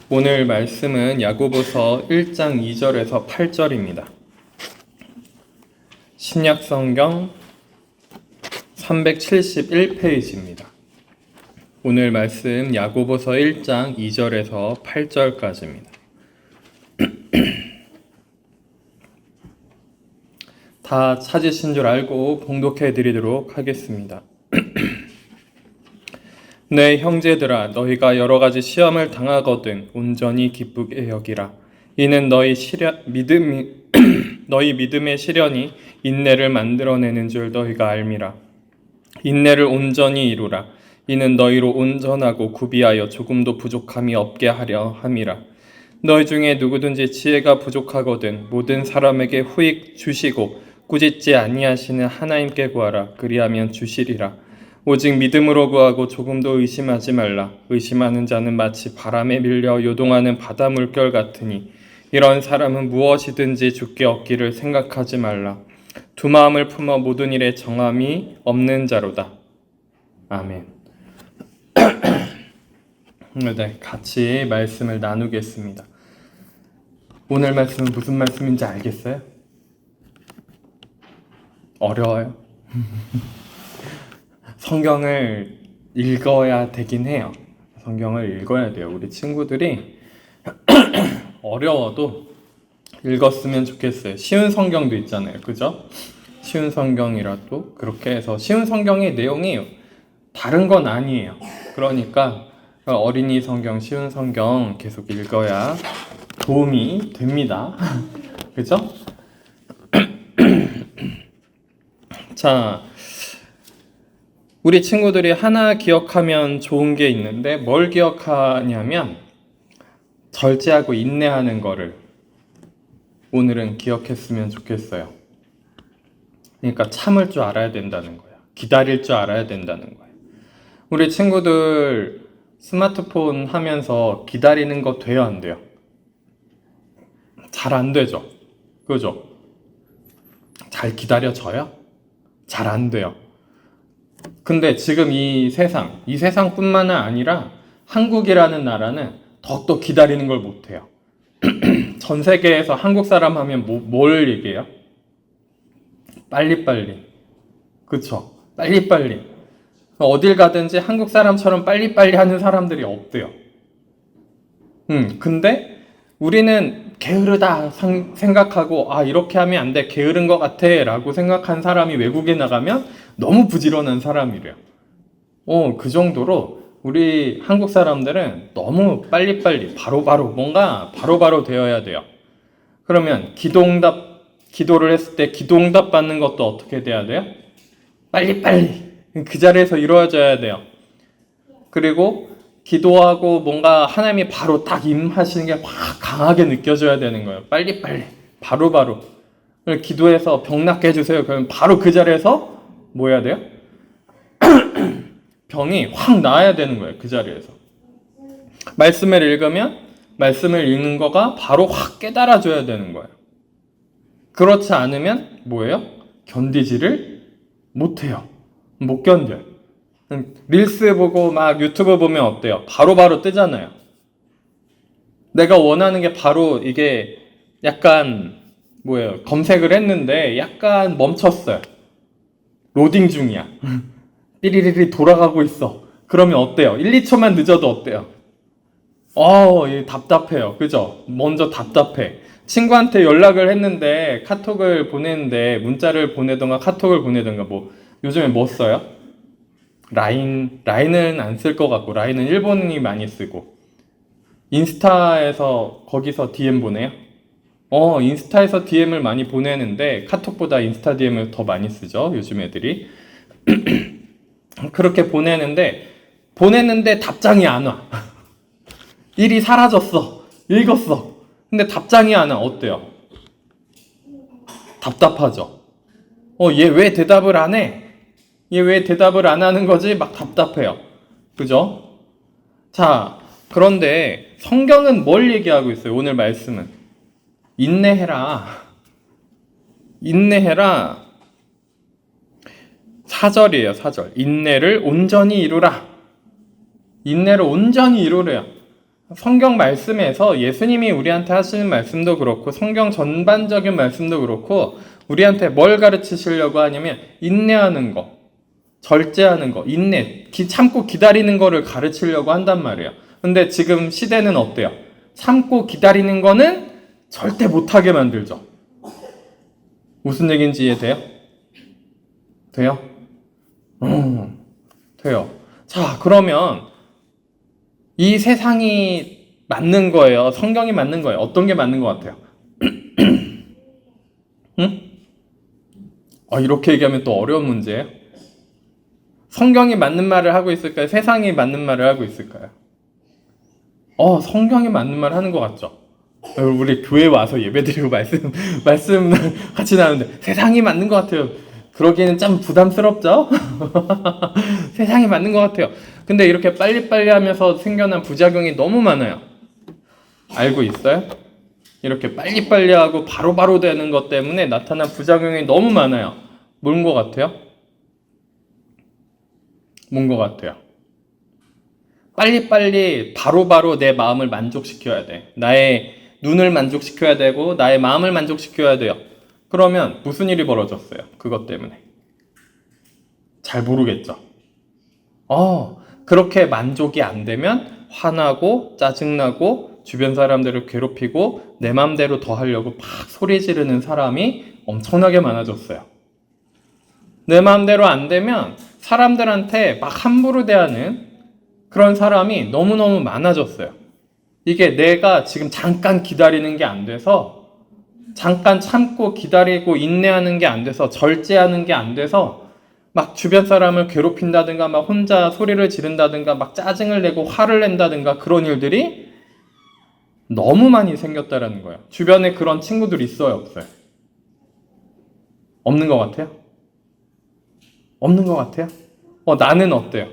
오늘 말씀은 야고보서 1장 2절에서 8절입니다. 신약성경 371페이지입니다. 오늘 말씀 야고보서 1장 2절에서 8절까지입니다. 다 찾으신 줄 알고 봉독해 드리도록 하겠습니다. 내 형제들아, 너희가 여러 가지 시험을 당하거든 온전히 기쁘게 여기라. 이는 너희 믿음의 시련이 인내를 만들어내는 줄 너희가 알미라. 인내를 온전히 이루라. 이는 너희로 온전하고 구비하여 조금도 부족함이 없게 하려 함이라. 너희 중에 누구든지 지혜가 부족하거든 모든 사람에게 후익 주시고 꾸짖지 아니하시는 하나님께 구하라. 그리하면 주시리라. 오직 믿음으로 구하고 조금도 의심하지 말라. 의심하는 자는 마치 바람에 밀려 요동하는 바다 물결 같으니 이런 사람은 무엇이든지 주께 얻기를 생각하지 말라. 두 마음을 품어 모든 일에 정함이 없는 자로다. 아멘. 네, 같이 말씀을 나누겠습니다. 오늘 말씀은 무슨 말씀인지 알겠어요? 어려워요? 성경을 읽어야 되긴 해요. 성경을 읽어야 돼요. 우리 친구들이 어려워도 읽었으면 좋겠어요. 쉬운 성경도 있잖아요. 그죠? 쉬운 성경이라도 그렇게 해서 쉬운 성경의 내용이 다른 건 아니에요. 그러니까 어린이 성경, 쉬운 성경 계속 읽어야 도움이 됩니다. 그죠? 자, 우리 친구들이 하나 기억하면 좋은 게 있는데 뭘 기억하냐면 절제하고 인내하는 거를 오늘은 기억했으면 좋겠어요. 그러니까 참을 줄 알아야 된다는 거예요. 기다릴 줄 알아야 된다는 거예요. 우리 친구들 스마트폰 하면서 기다리는 거 돼요, 안 돼요? 잘 안 되죠? 그죠? 잘 기다려져요? 잘 안 돼요. 근데 지금 이 세상뿐만 아니라 한국이라는 나라는 더욱더 기다리는 걸 못해요. 전 세계에서 한국 사람 하면 뭘 얘기해요? 빨리빨리. 그쵸? 빨리빨리. 어딜 가든지 한국 사람처럼 빨리빨리 하는 사람들이 없대요. 근데 우리는 게으르다 생각하고 이렇게 하면 안 돼, 게으른 것 같아 라고 생각한 사람이 외국에 나가면 너무 부지런한 사람이래요. 그 정도로 우리 한국 사람들은 너무 빨리빨리 바로바로 뭔가 바로바로 되어야 돼요. 그러면 기도를 했을 때 기도응답 받는 것도 어떻게 돼야 돼요? 빨리빨리 그 자리에서 이루어져야 돼요. 그리고 기도하고 뭔가 하나님이 바로 딱 임하시는 게 확 강하게 느껴져야 되는 거예요. 빨리빨리 바로바로 기도해서 병 낫게 해주세요. 그러면 바로 그 자리에서 뭐 해야 돼요? 병이 확 나아야 되는 거예요. 그 자리에서. 말씀을 읽으면 말씀을 읽는 거가 바로 확 깨달아줘야 되는 거예요. 그렇지 않으면 뭐예요? 견디지를 못해요. 못 견뎌요. 릴스 보고 막 유튜브 보면 어때요? 바로바로 뜨잖아요. 내가 원하는 게 바로 이게 약간 뭐예요? 검색을 했는데 약간 멈췄어요. 로딩 중이야. 삐리리리 돌아가고 있어. 그러면 어때요? 1, 2초만 늦어도 어때요? 답답해요. 그죠? 먼저 답답해. 친구한테 연락을 했는데 카톡을 보내는데 문자를 보내던가 카톡을 보내던가 요즘에 뭐 써요? 라인은 안 쓸 것 같고 라인은 일본인이 많이 쓰고 인스타에서 거기서 DM 보내요? 인스타에서 DM을 많이 보내는데 카톡보다 인스타 DM을 더 많이 쓰죠, 요즘 애들이. 그렇게 보내는데 답장이 안 와. 일이 사라졌어. 읽었어. 근데 답장이 안 와. 어때요? 답답하죠? 얘 왜 대답을 안 해? 얘 왜 대답을 안 하는 거지? 막 답답해요. 그죠? 자, 그런데 성경은 뭘 얘기하고 있어요? 오늘 말씀은 인내해라. 4절이에요. 4절. 인내를 온전히 이루라. 인내를 온전히 이루래요. 성경 말씀에서 예수님이 우리한테 하시는 말씀도 그렇고 성경 전반적인 말씀도 그렇고 우리한테 뭘 가르치시려고 하냐면 인내하는 거, 절제하는 거, 인내, 참고 기다리는 거를 가르치려고 한단 말이에요. 근데 지금 시대는 어때요? 참고 기다리는 거는 절대 못하게 만들죠. 무슨 얘기인지 이해돼요? 돼요? 돼요. 자, 그러면 이 세상이 맞는 거예요? 성경이 맞는 거예요? 어떤 게 맞는 것 같아요? 응? 이렇게 얘기하면 또 어려운 문제예요. 성경이 맞는 말을 하고 있을까요? 세상이 맞는 말을 하고 있을까요? 성경이 맞는 말을 하는 것 같죠? 우리 교회 와서 예배드리고 말씀 같이 나누는데 세상이 맞는 것 같아요. 그러기에는 좀 부담스럽죠? 세상이 맞는 것 같아요. 근데 이렇게 빨리빨리 하면서 생겨난 부작용이 너무 많아요. 알고 있어요? 이렇게 빨리빨리 하고 바로바로 되는 것 때문에 나타난 부작용이 너무 많아요. 뭔 것 같아요? 뭔 것 같아요? 빨리빨리 바로바로 내 마음을 만족시켜야 돼. 나의 눈을 만족시켜야 되고 나의 마음을 만족시켜야 돼요. 그러면 무슨 일이 벌어졌어요? 그것 때문에. 잘 모르겠죠. 그렇게 만족이 안 되면 화나고 짜증나고 주변 사람들을 괴롭히고 내 맘대로 더 하려고 막 소리 지르는 사람이 엄청나게 많아졌어요. 내 맘대로 안 되면 사람들한테 막 함부로 대하는 그런 사람이 너무너무 많아졌어요. 이게 내가 지금 잠깐 기다리는 게 안 돼서 잠깐 참고 기다리고 인내하는 게 안 돼서 절제하는 게 안 돼서 막 주변 사람을 괴롭힌다든가 막 혼자 소리를 지른다든가 막 짜증을 내고 화를 낸다든가 그런 일들이 너무 많이 생겼다라는 거예요. 주변에 그런 친구들 있어요, 없어요? 없는 것 같아요? 없는 것 같아요? 나는 어때요?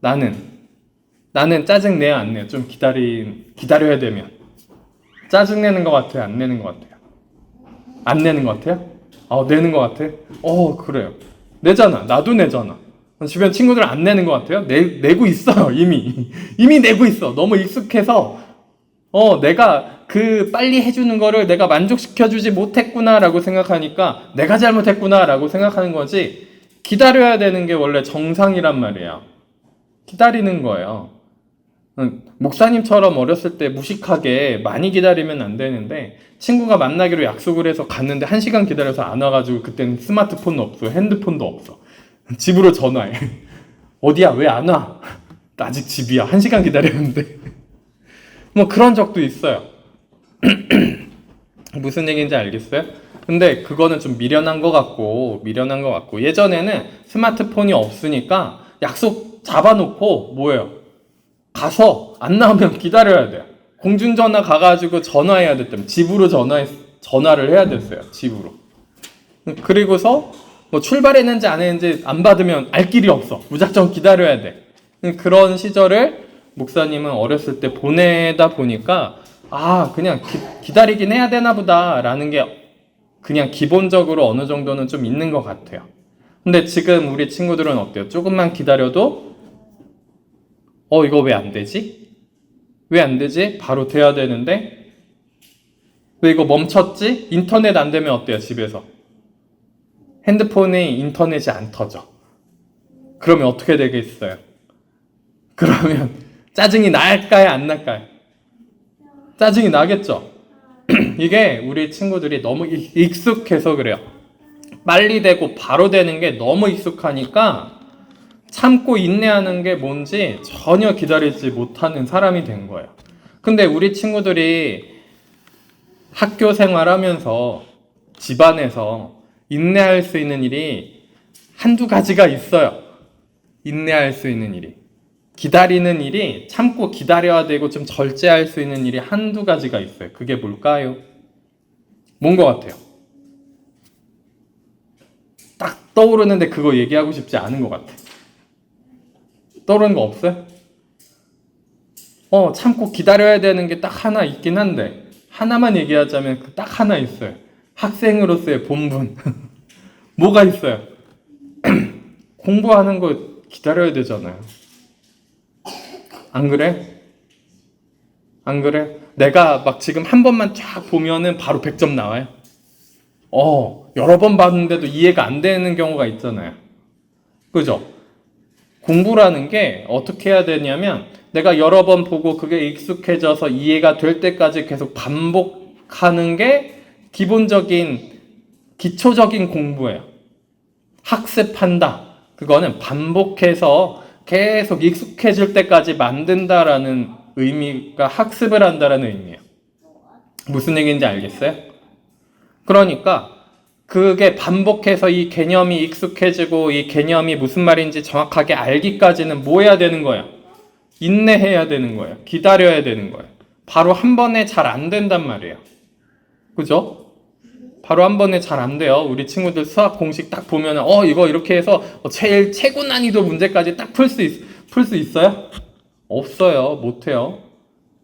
나는 짜증 내야 안 내요? 좀 기다려야 되면 짜증 내는 것 같아요? 안 내는 것 같아요? 안 내는 것 같아요? 내는 것 같아? 그래요. 내잖아. 나도 내잖아. 주변 친구들 안 내는 것 같아요? 내고 있어요, 이미. 이미 내고 있어. 너무 익숙해서, 내가 빨리 해주는 거를 내가 만족시켜주지 못했구나라고 생각하니까 내가 잘못했구나라고 생각하는 거지, 기다려야 되는 게 원래 정상이란 말이에요. 기다리는 거예요. 목사님처럼 어렸을 때 무식하게 많이 기다리면 안 되는데 친구가 만나기로 약속을 해서 갔는데 1시간 기다려서 안 와가지고 그때는 스마트폰도 없어 핸드폰도 없어 집으로 전화해 어디야 왜 안 와? 나 아직 집이야 1시간 기다렸는데 뭐 그런 적도 있어요. 무슨 얘기인지 알겠어요? 근데 그거는 좀 미련한 것 같고 예전에는 스마트폰이 없으니까 약속 잡아놓고 뭐예요? 가서 안 나오면 기다려야 돼요. 공중전화 가가지고 전화해야 됐다면 집으로 전화를 해야 됐어요. 집으로. 그리고서 뭐 출발했는지 안 했는지 안 받으면 알 길이 없어. 무작정 기다려야 돼. 그런 시절을 목사님은 어렸을 때 보내다 보니까 그냥 기다리긴 해야 되나 보다 라는 게 그냥 기본적으로 어느 정도는 좀 있는 것 같아요. 근데 지금 우리 친구들은 어때요? 조금만 기다려도 이거 왜 안 되지? 왜 안 되지? 바로 돼야 되는데 왜 이거 멈췄지? 인터넷 안 되면 어때요? 집에서 핸드폰에 인터넷이 안 터져. 그러면 어떻게 되겠어요? 그러면 짜증이 날까요? 안 날까요? 짜증이 나겠죠? 이게 우리 친구들이 너무 익숙해서 그래요. 빨리 되고 바로 되는 게 너무 익숙하니까 참고 인내하는 게 뭔지 전혀 기다리지 못하는 사람이 된 거예요. 근데 우리 친구들이 학교 생활하면서 집안에서 인내할 수 있는 일이 한두 가지가 있어요. 인내할 수 있는 일이. 기다리는 일이 참고 기다려야 되고 좀 절제할 수 있는 일이 한두 가지가 있어요. 그게 뭘까요? 뭔 것 같아요? 딱 떠오르는데 그거 얘기하고 싶지 않은 것 같아. 떠오르는 거 없어요? 참고 기다려야 되는 게 딱 하나 있긴 한데 하나만 얘기하자면 딱 하나 있어요. 학생으로서의 본분. 뭐가 있어요? 공부하는 거 기다려야 되잖아요. 안 그래? 안 그래? 내가 막 지금 한 번만 쫙 보면은 바로 100점 나와요. 여러 번 봤는데도 이해가 안 되는 경우가 있잖아요. 그죠? 공부라는 게 어떻게 해야 되냐면 내가 여러 번 보고 그게 익숙해져서 이해가 될 때까지 계속 반복하는 게 기본적인 기초적인 공부예요. 학습한다. 그거는 반복해서 계속 익숙해질 때까지 만든다라는 의미가 학습을 한다라는 의미예요. 무슨 얘기인지 알겠어요? 그러니까 그게 반복해서 이 개념이 익숙해지고 이 개념이 무슨 말인지 정확하게 알기까지는 뭐 해야 되는 거예요? 인내해야 되는 거예요. 기다려야 되는 거예요. 바로 한 번에 잘 안 된단 말이에요. 그죠? 바로 한 번에 잘 안 돼요. 우리 친구들 수학 공식 딱 보면은 이거 이렇게 해서 제일 최고 난이도 문제까지 딱 풀 수 있어요? 없어요. 못 해요.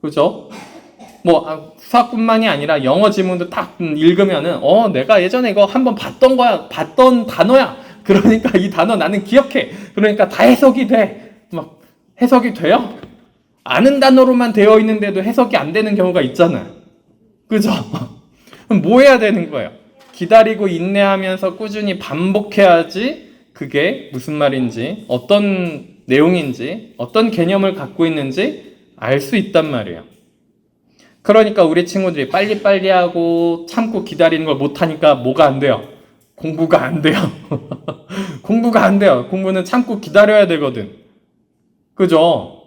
그죠? 수학뿐만이 아니라 영어 지문도 딱 읽으면은 내가 예전에 이거 한번 봤던 단어야. 그러니까 이 단어 나는 기억해. 그러니까 다 해석이 돼. 막 해석이 돼요? 아는 단어로만 되어 있는데도 해석이 안 되는 경우가 있잖아요. 그죠? 그럼 뭐 해야 되는 거예요? 기다리고 인내하면서 꾸준히 반복해야지 그게 무슨 말인지, 어떤 내용인지, 어떤 개념을 갖고 있는지 알 수 있단 말이에요. 그러니까 우리 친구들이 빨리빨리 하고 참고 기다리는 걸 못하니까 뭐가 안 돼요? 공부가 안 돼요. 공부가 안 돼요. 공부는 참고 기다려야 되거든. 그죠?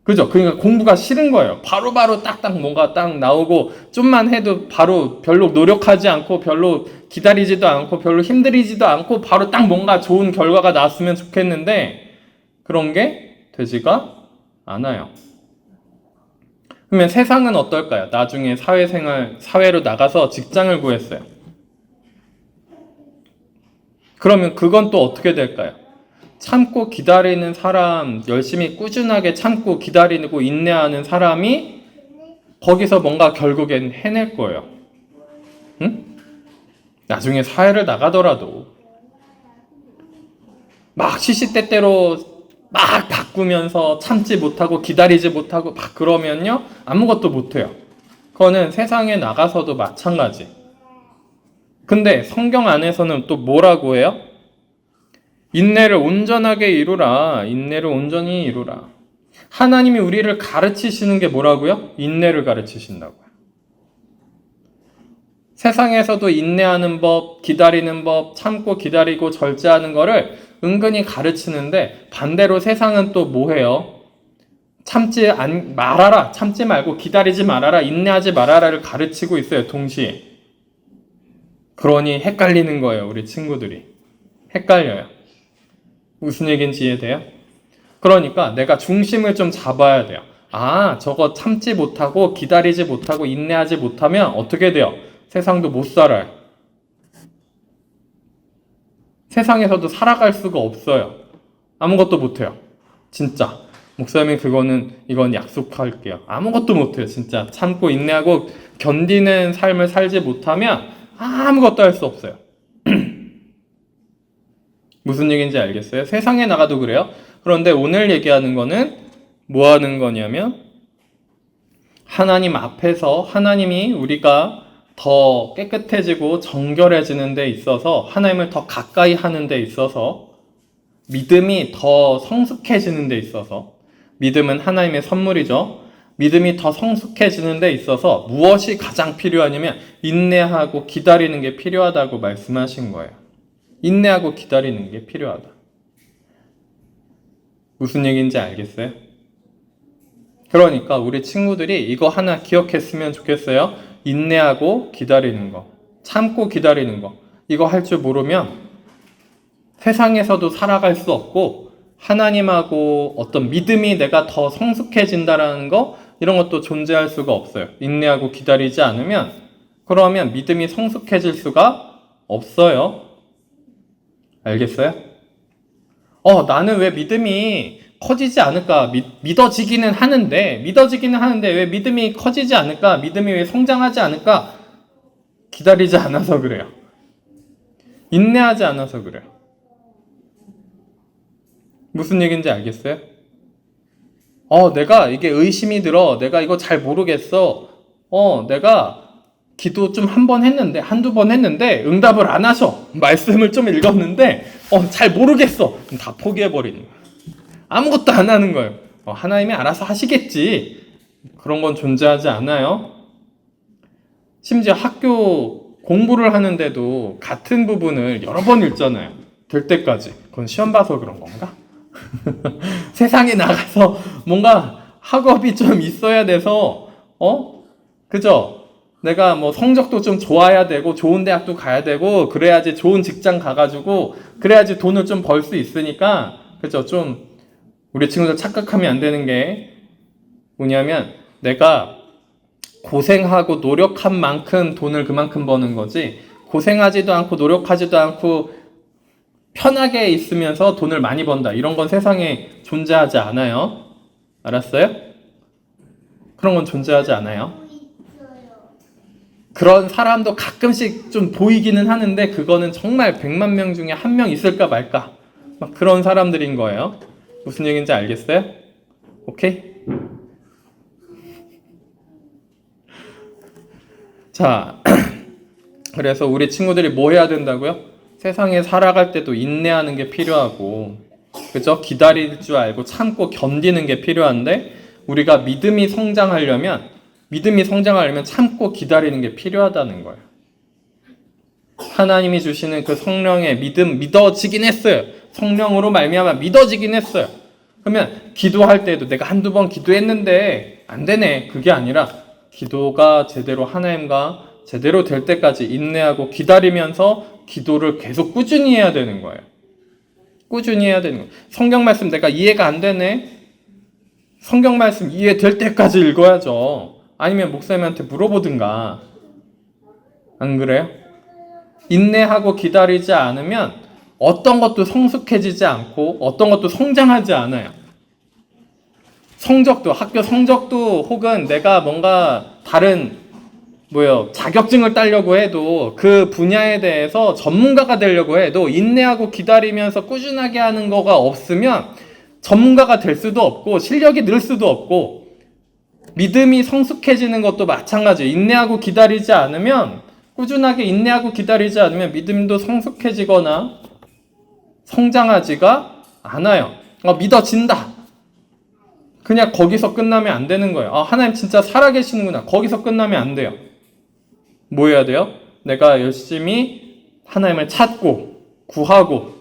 그죠? 그러니까 공부가 싫은 거예요. 바로바로 딱딱 뭔가 딱 나오고 좀만 해도 바로 별로 노력하지 않고 별로 기다리지도 않고 별로 힘들이지도 않고 바로 딱 뭔가 좋은 결과가 나왔으면 좋겠는데 그런 게 되지가 않아요. 그러면 세상은 어떨까요? 나중에 사회로 나가서 직장을 구했어요. 그러면 그건 또 어떻게 될까요? 참고 기다리는 사람, 열심히 꾸준하게 참고 기다리고 인내하는 사람이 거기서 뭔가 결국엔 해낼 거예요. 응? 나중에 사회를 나가더라도 막 시시때때로 막 바꾸면서 참지 못하고 기다리지 못하고 막 그러면요 아무것도 못해요. 그거는 세상에 나가서도 마찬가지. 근데 성경 안에서는 또 뭐라고 해요? 인내를 온전하게 이루라. 인내를 온전히 이루라. 하나님이 우리를 가르치시는 게 뭐라고요? 인내를 가르치신다고요. 세상에서도 인내하는 법, 기다리는 법, 참고 기다리고 절제하는 거를 은근히 가르치는데 반대로 세상은 또 뭐해요? 말아라. 참지 말고 기다리지 말아라. 인내하지 말아라를 가르치고 있어요. 동시에. 그러니 헷갈리는 거예요. 우리 친구들이. 헷갈려요. 무슨 얘기인지 이해돼요? 그러니까 내가 중심을 좀 잡아야 돼요. 저거 참지 못하고 기다리지 못하고 인내하지 못하면 어떻게 돼요? 세상도 못 살아요. 세상에서도 살아갈 수가 없어요. 아무것도 못해요. 진짜. 목사님 이건 약속할게요. 아무것도 못해요. 진짜. 참고 인내하고 견디는 삶을 살지 못하면 아무것도 할 수 없어요. 무슨 얘기인지 알겠어요? 세상에 나가도 그래요. 그런데 오늘 얘기하는 거는 뭐 하는 거냐면 하나님 앞에서 하나님이 우리가 더 깨끗해지고 정결해지는 데 있어서 하나님을 더 가까이 하는 데 있어서 믿음이 더 성숙해지는 데 있어서 믿음은 하나님의 선물이죠. 믿음이 더 성숙해지는 데 있어서 무엇이 가장 필요하냐면 인내하고 기다리는 게 필요하다고 말씀하신 거예요. 인내하고 기다리는 게 필요하다. 무슨 얘기인지 알겠어요? 그러니까 우리 친구들이 이거 하나 기억했으면 좋겠어요. 인내하고 기다리는 거, 참고 기다리는 거. 이거 할 줄 모르면 세상에서도 살아갈 수 없고 하나님하고 어떤 믿음이 내가 더 성숙해진다라는 거 이런 것도 존재할 수가 없어요. 인내하고 기다리지 않으면 그러면 믿음이 성숙해질 수가 없어요. 알겠어요? 나는 왜 믿음이 커지지 않을까? 믿어지기는 하는데 왜 믿음이 커지지 않을까? 믿음이 왜 성장하지 않을까? 기다리지 않아서 그래요. 인내하지 않아서 그래요. 무슨 얘기인지 알겠어요? 내가 이게 의심이 들어. 내가 이거 잘 모르겠어. 내가 기도 좀 한 번 했는데, 한두 번 했는데, 응답을 안 하셔. 말씀을 좀 읽었는데, 잘 모르겠어. 다 포기해버리는 거예요. 아무것도 안 하는 거예요. 하나님이 알아서 하시겠지. 그런 건 존재하지 않아요. 심지어 학교 공부를 하는데도 같은 부분을 여러 번 읽잖아요. 될 때까지. 그건 시험 봐서 그런 건가? 세상에 나가서 뭔가 학업이 좀 있어야 돼서, 그죠? 내가 뭐 성적도 좀 좋아야 되고, 좋은 대학도 가야 되고, 그래야지 좋은 직장 가가지고, 그래야지 돈을 좀 벌 수 있으니까, 그죠? 좀, 우리 친구들 착각하면 안 되는 게 뭐냐면, 내가 고생하고 노력한 만큼 돈을 그만큼 버는 거지, 고생하지도 않고 노력하지도 않고 편하게 있으면서 돈을 많이 번다. 이런 건 세상에 존재하지 않아요. 알았어요? 그런 건 존재하지 않아요. 그런 사람도 가끔씩 좀 보이기는 하는데 그거는 정말 100만 명 중에 한 명 있을까 말까. 막 그런 사람들인 거예요. 무슨 얘기인지 알겠어요? 오케이? 자, 그래서 우리 친구들이 뭐 해야 된다고요? 세상에 살아갈 때도 인내하는 게 필요하고, 그죠? 기다릴 줄 알고 참고 견디는 게 필요한데, 우리가 믿음이 성장하려면 참고 기다리는 게 필요하다는 거예요. 하나님이 주시는 그 성령의 믿음, 믿어지긴 했어요. 성령으로 말미암아 믿어지긴 했어요. 그러면 기도할 때도 내가 한두 번 기도했는데 안 되네. 그게 아니라 기도가 제대로 하나님과 제대로 될 때까지 인내하고 기다리면서 기도를 계속 꾸준히 해야 되는 거예요. 꾸준히 해야 되는 거예요. 성경 말씀 내가 이해가 안 되네. 성경 말씀 이해될 때까지 읽어야죠. 아니면 목사님한테 물어보든가. 안 그래요? 인내하고 기다리지 않으면 어떤 것도 성숙해지지 않고 어떤 것도 성장하지 않아요. 성적도, 학교 성적도 혹은 내가 뭔가 다른 자격증을 따려고 해도 그 분야에 대해서 전문가가 되려고 해도 인내하고 기다리면서 꾸준하게 하는 거가 없으면 전문가가 될 수도 없고 실력이 늘 수도 없고 믿음이 성숙해지는 것도 마찬가지예요. 인내하고 기다리지 않으면 꾸준하게 인내하고 기다리지 않으면 믿음도 성숙해지거나 성장하지가 않아요. 믿어진다. 그냥 거기서 끝나면 안 되는 거예요. 하나님 진짜 살아계시는구나. 거기서 끝나면 안 돼요. 뭐 해야 돼요? 내가 열심히 하나님을 찾고 구하고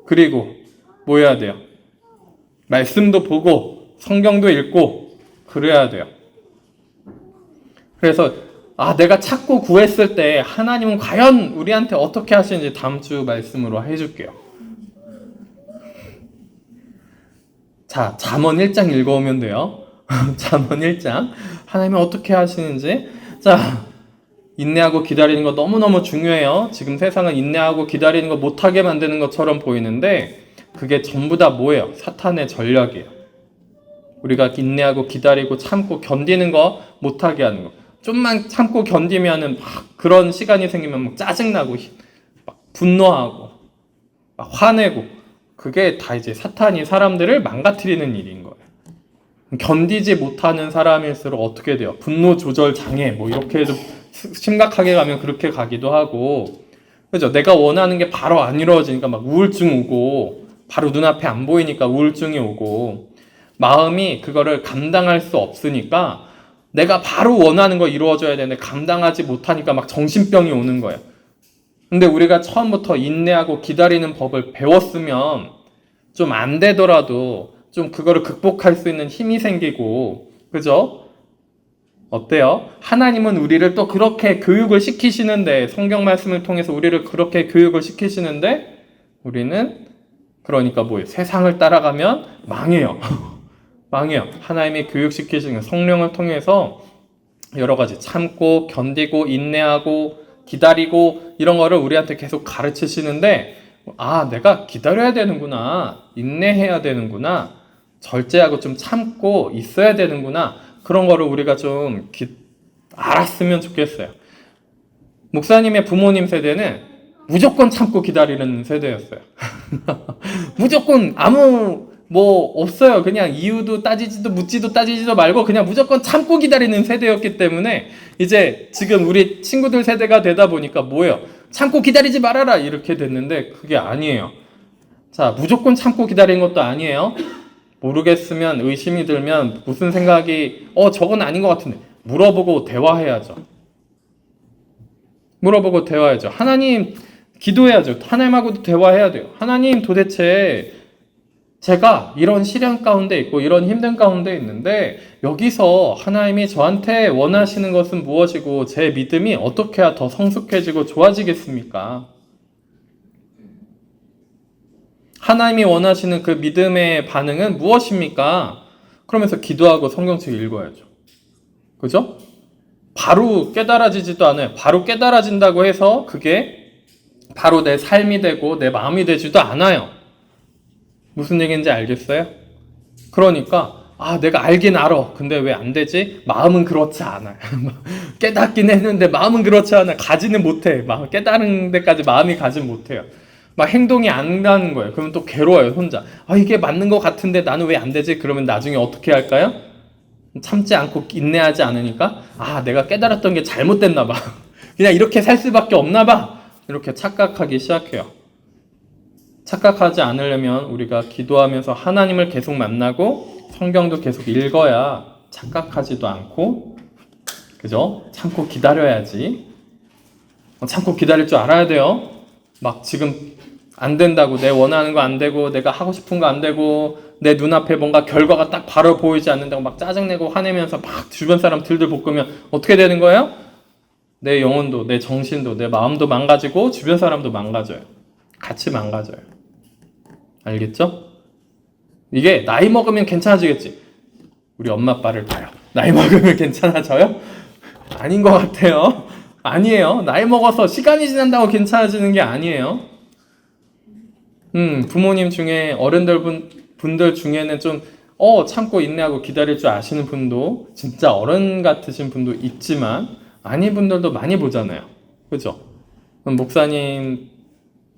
그리고 뭐 해야 돼요? 말씀도 보고 성경도 읽고 그래야 돼요. 그래서 내가 찾고 구했을 때 하나님은 과연 우리한테 어떻게 하시는지 다음 주 말씀으로 해줄게요. 자, 잠언 1장 읽어오면 돼요. 잠언 1장 하나님은 어떻게 하시는지. 자, 인내하고 기다리는 거 너무너무 중요해요. 지금 세상은 인내하고 기다리는 거 못하게 만드는 것처럼 보이는데 그게 전부 다 뭐예요? 사탄의 전략이에요. 우리가 인내하고 기다리고 참고 견디는 거 못하게 하는 거. 좀만 참고 견디면은 막 그런 시간이 생기면 막 짜증나고 막 분노하고 막 화내고 그게 다 이제 사탄이 사람들을 망가뜨리는 일인 거예요. 견디지 못하는 사람일수록 어떻게 돼요? 분노 조절 장애 뭐 이렇게 해도 심각하게 가면 그렇게 가기도 하고 그죠? 내가 원하는 게 바로 안 이루어지니까 막 우울증 오고 바로 눈앞에 안 보이니까 우울증이 오고 마음이 그거를 감당할 수 없으니까 내가 바로 원하는 거 이루어져야 되는데 감당하지 못하니까 막 정신병이 오는 거예요. 근데 우리가 처음부터 인내하고 기다리는 법을 배웠으면 좀 안 되더라도 좀 그거를 극복할 수 있는 힘이 생기고 그죠? 어때요? 하나님은 우리를 또 그렇게 교육을 시키시는데 성경 말씀을 통해서 우리를 그렇게 교육을 시키시는데 우리는 그러니까 뭐예요? 세상을 따라가면 망해요. 망해요. 하나님이 교육시키시는 성령을 통해서 여러 가지 참고 견디고 인내하고 기다리고 이런 거를 우리한테 계속 가르치시는데 내가 기다려야 되는구나. 인내해야 되는구나. 절제하고 좀 참고 있어야 되는구나. 그런 거를 우리가 좀 알았으면 좋겠어요. 목사님의 부모님 세대는 무조건 참고 기다리는 세대였어요. 무조건 아무 뭐 없어요. 그냥 이유도 따지지도 묻지도 따지지도 말고 그냥 무조건 참고 기다리는 세대였기 때문에 이제 지금 우리 친구들 세대가 되다 보니까 뭐예요? 참고 기다리지 말아라 이렇게 됐는데 그게 아니에요. 자, 무조건 참고 기다리는 것도 아니에요. 모르겠으면 의심이 들면 무슨 생각이 저건 아닌 것 같은데 물어보고 대화해야죠. 물어보고 대화해야죠. 하나님 기도해야죠. 하나님하고도 대화해야 돼요. 하나님 도대체 제가 이런 시련 가운데 있고 이런 힘든 가운데 있는데 여기서 하나님이 저한테 원하시는 것은 무엇이고 제 믿음이 어떻게 해야 더 성숙해지고 좋아지겠습니까? 하나님이 원하시는 그 믿음의 반응은 무엇입니까? 그러면서 기도하고 성경책 읽어야죠. 그죠? 바로 깨달아지지도 않아요. 바로 깨달아진다고 해서 그게 바로 내 삶이 되고 내 마음이 되지도 않아요. 무슨 얘기인지 알겠어요? 그러니까 내가 알긴 알아. 근데 왜 안 되지? 마음은 그렇지 않아요. 깨닫긴 했는데 마음은 그렇지 않아요. 가지는 못해. 깨달은 데까지 마음이 가진 못해요. 막 행동이 안 가는 거예요. 그러면 또 괴로워요, 혼자. 이게 맞는 것 같은데 나는 왜 안 되지? 그러면 나중에 어떻게 할까요? 참지 않고 인내하지 않으니까 내가 깨달았던 게 잘못됐나 봐. 그냥 이렇게 살 수밖에 없나 봐. 이렇게 착각하기 시작해요. 착각하지 않으려면 우리가 기도하면서 하나님을 계속 만나고 성경도 계속 읽어야 착각하지도 않고, 그죠? 참고 기다려야지. 참고 기다릴 줄 알아야 돼요. 막 지금 안 된다고, 내 원하는 거 안 되고 내가 하고 싶은 거 안 되고 내 눈앞에 뭔가 결과가 딱 바로 보이지 않는다고 막 짜증내고 화내면서 막 주변 사람 들들 볶으면 어떻게 되는 거예요? 내 영혼도 내 정신도 내 마음도 망가지고 주변 사람도 망가져요. 같이 망가져요. 알겠죠? 이게 나이 먹으면 괜찮아지겠지. 우리 엄마 아빠를 봐요. 나이 먹으면 괜찮아져요? 아닌 것 같아요. 아니에요. 나이 먹어서 시간이 지난다고 괜찮아지는 게 아니에요. 부모님 중에 분들 중에는 좀 참고 인내하고 기다릴 줄 아시는 분도 진짜 어른 같으신 분도 있지만 아닌 분들도 많이 보잖아요. 그죠? 목사님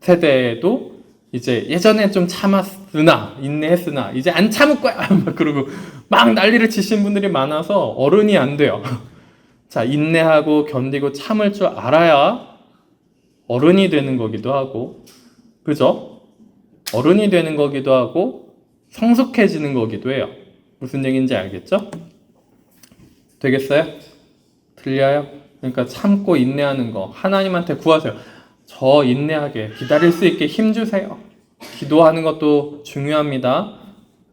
세대도 이제 예전에 좀 참았으나 인내했으나 이제 안 참을 거야 막 그러고 막 난리를 치신 분들이 많아서 어른이 안 돼요. 자, 인내하고 견디고 참을 줄 알아야 어른이 되는 거기도 하고, 그죠? 어른이 되는 거기도 하고 성숙해지는 거기도 해요. 무슨 얘기인지 알겠죠? 되겠어요? 들려요? 그러니까 참고 인내하는 거 하나님한테 구하세요. 저 인내하게 기다릴 수 있게 힘 주세요. 기도하는 것도 중요합니다.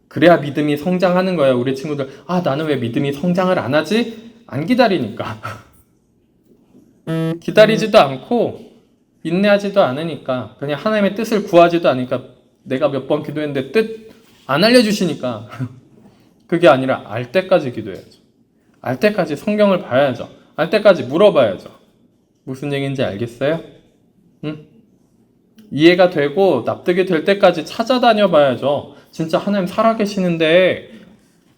그래야 믿음이 성장하는 거예요. 우리 친구들 나는 왜 믿음이 성장을 안 하지? 안 기다리니까. 기다리지도 않고 인내하지도 않으니까 그냥 하나님의 뜻을 구하지도 않으니까 내가 몇 번 기도했는데 뜻 안 알려주시니까 그게 아니라 알 때까지 기도해야죠. 알 때까지 성경을 봐야죠. 알 때까지 물어봐야죠. 무슨 얘기인지 알겠어요? 이해가 되고 납득이 될 때까지 찾아다녀 봐야죠. 진짜 하나님 살아계시는데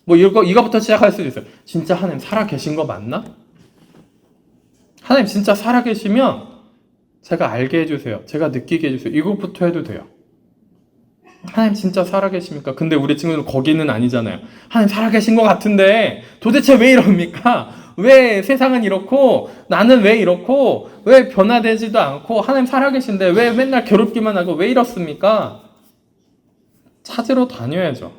뭐 이거부터 시작할 수도 있어요. 진짜 하나님 살아계신 거 맞나? 하나님 진짜 살아계시면 제가 알게 해주세요. 제가 느끼게 해주세요. 이것부터 해도 돼요. 하나님 진짜 살아계십니까? 근데 우리 친구들은 거기는 아니잖아요. 하나님 살아계신 것 같은데 도대체 왜 이럽니까? 왜 세상은 이렇고 나는 왜 이렇고 왜 변화되지도 않고 하나님 살아계신데 왜 맨날 괴롭기만 하고 왜 이렇습니까? 찾으러 다녀야죠.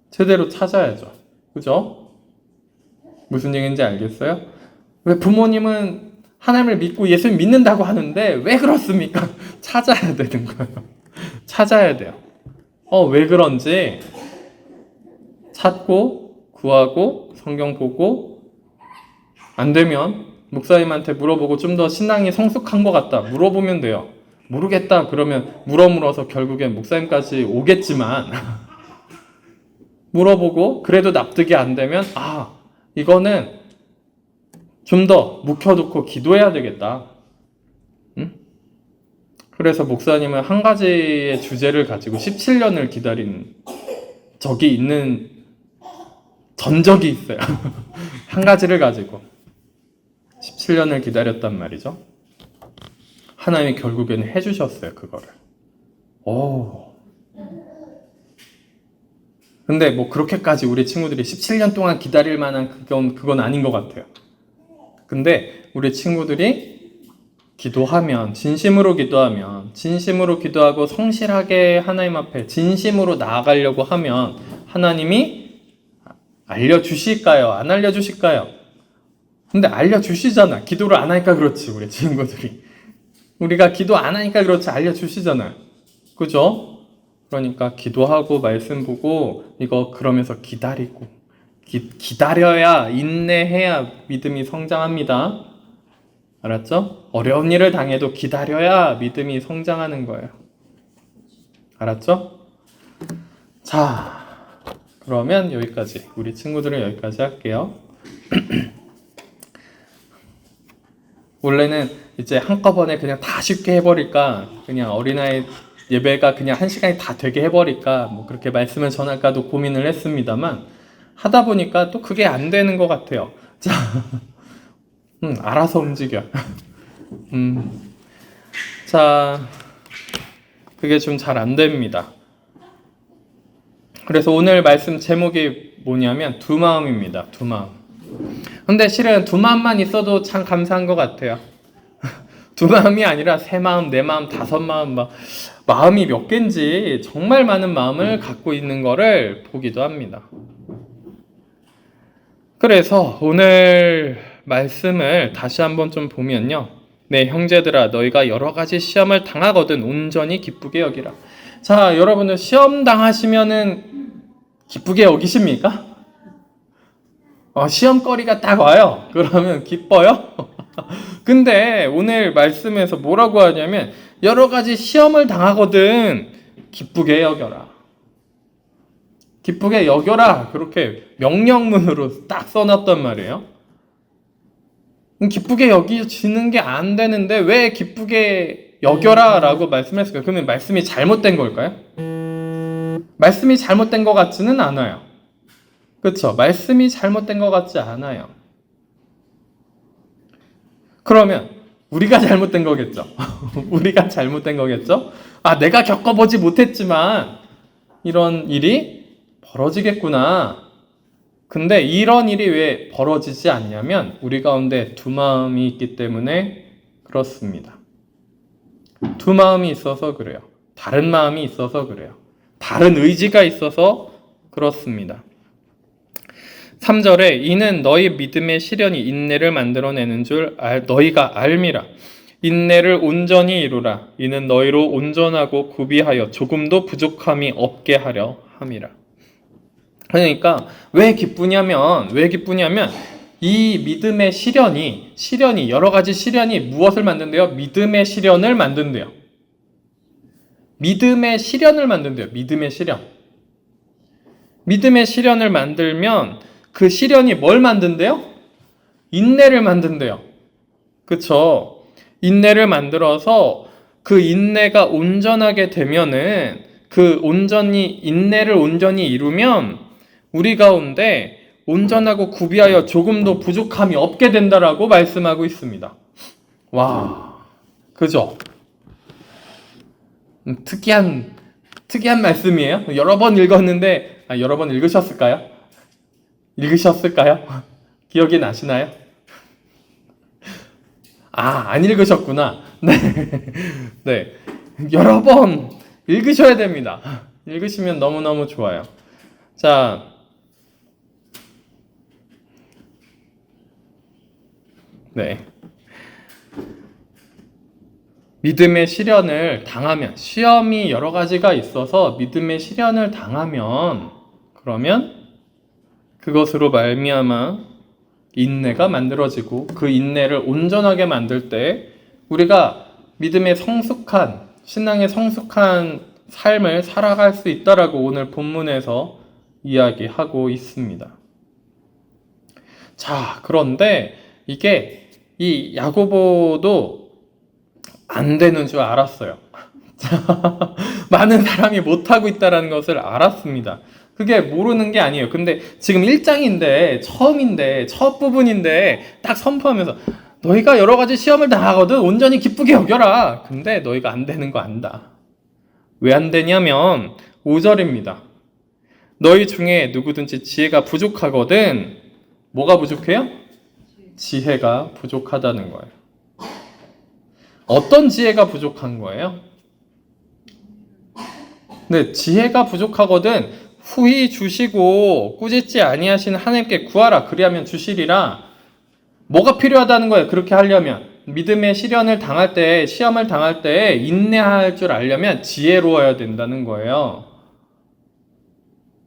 제대로 찾아야죠. 그죠? 무슨 얘기인지 알겠어요? 왜 부모님은 하나님을 믿고 예수를 믿는다고 하는데 왜 그렇습니까? 찾아야 되는 거예요. 찾아야 돼요. 왜 그런지 찾고 구하고 성경 보고 안 되면 목사님한테 물어보고 좀 더 신앙이 성숙한 것 같다 물어보면 돼요. 모르겠다 그러면 물어서 결국엔 목사님까지 오겠지만 물어보고 그래도 납득이 안 되면 이거는 좀 더 묵혀두고 기도해야 되겠다. 그래서 목사님은 한 가지의 주제를 가지고 17년을 기다린 적이 있는 전적이 있어요. 한 가지를 가지고 17년을 기다렸단 말이죠. 하나님이 결국에는 해주셨어요, 그거를. 근데 뭐 그렇게까지 우리 친구들이 17년 동안 기다릴 만한 그건 아닌 것 같아요. 근데 우리 친구들이 기도하면, 진심으로 기도하고 성실하게 하나님 앞에 진심으로 나아가려고 하면 하나님이 알려주실까요? 안 알려주실까요? 근데 알려주시잖아. 기도를 안 하니까 그렇지, 우리 친구들이. 우리가 기도 안 하니까 그렇지, 알려주시잖아요. 그죠? 그러니까 기도하고 말씀 보고 이거 그러면서 기다리고 기다려야, 인내해야 믿음이 성장합니다. 알았죠? 어려운 일을 당해도 기다려야 믿음이 성장하는 거예요. 알았죠? 자, 그러면 여기까지, 우리 친구들은 여기까지 할게요. 원래는 이제 한꺼번에 그냥 다 쉽게 해버릴까, 그냥 어린아이 예배가 그냥 1시간이 다 되게 해버릴까, 뭐 그렇게 말씀을 전할까도 고민을 했습니다만 하다 보니까 또 그게 안 되는 것 같아요. 자, 알아서 움직여. 자, 그게 좀 잘 안 됩니다. 그래서 오늘 말씀 제목이 뭐냐면 두 마음입니다. 두 마음. 근데 실은 두 마음만 있어도 참 감사한 것 같아요. 두 마음이 아니라 세 마음, 네 마음, 다섯 마음, 마음이 몇 개인지 정말 많은 마음을 갖고 있는 거를 보기도 합니다. 그래서 오늘 말씀을 다시 한번 좀 보면요. 네, 형제들아, 너희가 여러 가지 시험을 당하거든 온전히 기쁘게 여기라. 자, 여러분들 시험 당하시면은 기쁘게 여기십니까? 시험거리가 딱 와요. 그러면 기뻐요? 근데 오늘 말씀에서 뭐라고 하냐면 여러 가지 시험을 당하거든 기쁘게 여겨라. 기쁘게 여겨라. 그렇게 명령문으로 딱 써놨단 말이에요. 기쁘게 여기지는 게 안 되는데 왜 기쁘게 여겨라 라고 말씀했을까요? 그러면 말씀이 잘못된 걸까요? 말씀이 잘못된 것 같지는 않아요. 그렇죠? 말씀이 잘못된 것 같지 않아요. 그러면 우리가 잘못된 거겠죠? 우리가 잘못된 거겠죠? 내가 겪어보지 못했지만 이런 일이 벌어지겠구나. 근데 이런 일이 왜 벌어지지 않냐면 우리 가운데 두 마음이 있기 때문에 그렇습니다. 두 마음이 있어서 그래요. 다른 마음이 있어서 그래요. 다른 의지가 있어서 그렇습니다. 3절에 이는 너희 믿음의 시련이 인내를 만들어내는 줄 너희가 알미라. 인내를 온전히 이루라. 이는 너희로 온전하고 구비하여 조금도 부족함이 없게 하려 함이라. 그러니까 왜 기쁘냐면 이 믿음의 시련이 여러 가지 시련이 무엇을 만든대요? 믿음의 시련을 만든대요. 믿음의 시련을 만든대요. 믿음의 시련. 믿음의 시련을 만들면 그 시련이 뭘 만든대요? 인내를 만든대요. 그쵸? 인내를 만들어서 그 인내가 온전하게 되면은 인내를 온전히 이루면 우리 가운데 온전하고 구비하여 조금도 부족함이 없게 된다라고 말씀하고 있습니다. 와, 그죠? 특이한 말씀이에요. 여러 번 읽었는데 여러 번 읽으셨을까요? 기억이 나시나요? 안 읽으셨구나. 네. 네. 여러 번 읽으셔야 됩니다. 읽으시면 너무너무 좋아요. 자, 네. 믿음의 시련을 당하면, 시험이 여러 가지가 있어서 믿음의 시련을 당하면, 그러면 그것으로 말미암아 인내가 만들어지고 그 인내를 온전하게 만들 때 우리가 믿음의 성숙한, 신앙의 성숙한 삶을 살아갈 수 있다라고 오늘 본문에서 이야기하고 있습니다. 자, 그런데 이게 이 야고보도 안 되는 줄 알았어요. 많은 사람이 못하고 있다는 것을 알았습니다. 그게 모르는 게 아니에요. 근데 지금 1장인데 첫 부분인데 딱 선포하면서 너희가 여러 가지 시험을 당하거든 온전히 기쁘게 여겨라. 근데 너희가 안 되는 거 안다. 왜 안 되냐면 5절입니다. 너희 중에 누구든지 지혜가 부족하거든. 뭐가 부족해요? 지혜가 부족하다는 거예요. 어떤 지혜가 부족한 거예요? 네, 지혜가 부족하거든 후히 주시고 꾸짖지 아니하시는 하나님께 구하라. 그리하면 주시리라. 뭐가 필요하다는 거예요? 그렇게 하려면 믿음의 시련을 당할 때, 시험을 당할 때 인내할 줄 알려면 지혜로워야 된다는 거예요.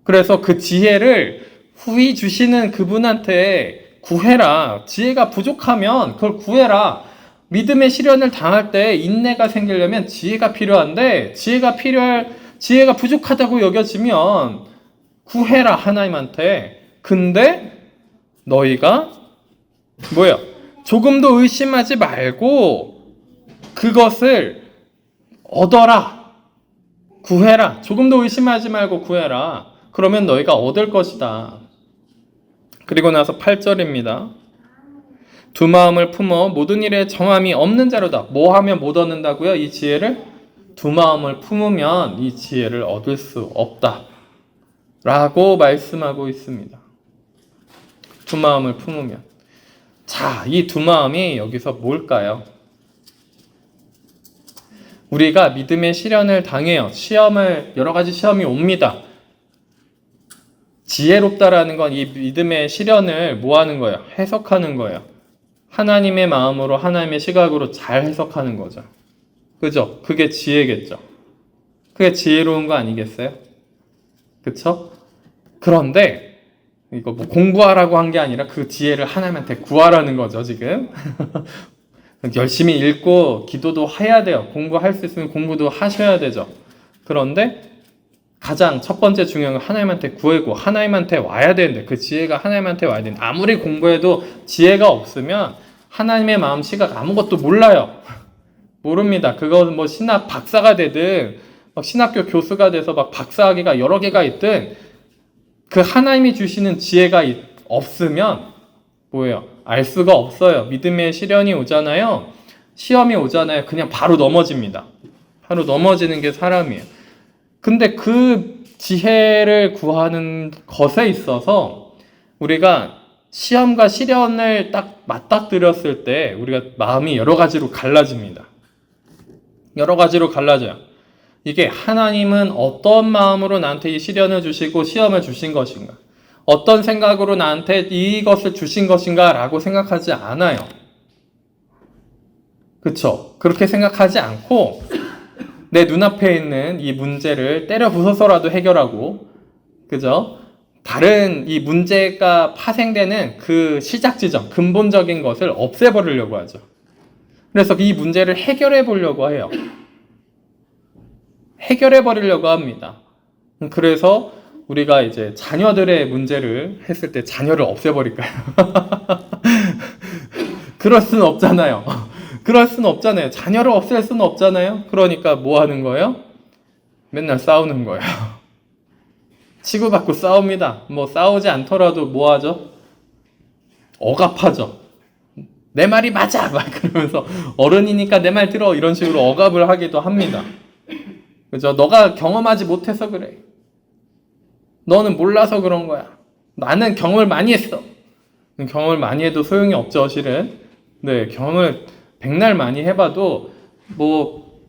그래서 그 지혜를 후히 주시는 그분한테 구해라. 지혜가 부족하면 그걸 구해라. 믿음의 시련을 당할 때 인내가 생기려면 지혜가 필요한데 지혜가 부족하다고 여겨지면 구해라 하나님한테. 근데 너희가 뭐야? 조금도 의심하지 말고 그것을 얻어라. 구해라. 조금도 의심하지 말고 구해라. 그러면 너희가 얻을 것이다. 그리고 나서 8절입니다. 두 마음을 품어 모든 일에 정함이 없는 자로다. 뭐 하면 못 얻는다고요? 이 지혜를? 두 마음을 품으면 이 지혜를 얻을 수 없다. 라고 말씀하고 있습니다. 두 마음을 품으면. 자, 이 두 마음이 여기서 뭘까요? 우리가 믿음의 시련을 당해요. 여러 가지 시험이 옵니다. 지혜롭다라는 건 이 믿음의 시련을 뭐 하는 거예요? 해석하는 거예요. 하나님의 마음으로, 하나님의 시각으로 잘 해석하는 거죠. 그죠? 그게 지혜겠죠. 그게 지혜로운 거 아니겠어요? 그쵸? 그런데 이거 뭐 공부하라고 한 게 아니라 그 지혜를 하나님한테 구하라는 거죠, 지금. 열심히 읽고 기도도 해야 돼요. 공부할 수 있으면 공부도 하셔야 되죠. 그런데 가장 첫 번째 중요한 건 하나님한테 구하고 하나님한테 와야 되는데 그 지혜가 하나님한테 와야 되는데 아무리 공부해도 지혜가 없으면 하나님의 마음 시각 아무것도 몰라요. 모릅니다. 그건 뭐 신학 박사가 되든 막 신학교 교수가 돼서 막 박사학위가 여러 개가 있든 그 하나님이 주시는 지혜가 없으면 뭐예요? 알 수가 없어요. 믿음의 시련이 오잖아요. 시험이 오잖아요. 그냥 바로 넘어집니다. 바로 넘어지는 게 사람이에요. 근데 그 지혜를 구하는 것에 있어서 우리가 시험과 시련을 딱 맞닥뜨렸을 때 우리가 마음이 여러 가지로 갈라집니다. 여러 가지로 갈라져요. 이게 하나님은 어떤 마음으로 나한테 이 시련을 주시고 시험을 주신 것인가? 어떤 생각으로 나한테 이것을 주신 것인가? 라고 생각하지 않아요. 그쵸? 그렇게 생각하지 않고 내 눈앞에 있는 이 문제를 때려 부숴서라도 해결하고, 그죠? 다른 이 문제가 파생되는 그 시작 지점, 근본적인 것을 없애버리려고 하죠. 그래서 이 문제를 해결해 보려고 해요. 해결해 버리려고 합니다. 그래서 우리가 이제 자녀들의 문제를 했을 때 자녀를 없애버릴까요? 그럴 수는 없잖아요. 그럴 수는 없잖아요. 자녀를 없앨 수는 없잖아요. 그러니까 뭐 하는 거예요? 맨날 싸우는 거예요. 치고받고 싸웁니다. 뭐 싸우지 않더라도 뭐 하죠? 억압하죠. 내 말이 맞아! 막 그러면서 어른이니까 내 말 들어! 이런 식으로 억압을 하기도 합니다. 그죠? 너가 경험하지 못해서 그래. 너는 몰라서 그런 거야. 나는 경험을 많이 했어. 경험을 많이 해도 소용이 없죠, 실은. 네, 경험을 백날 많이 해봐도 뭐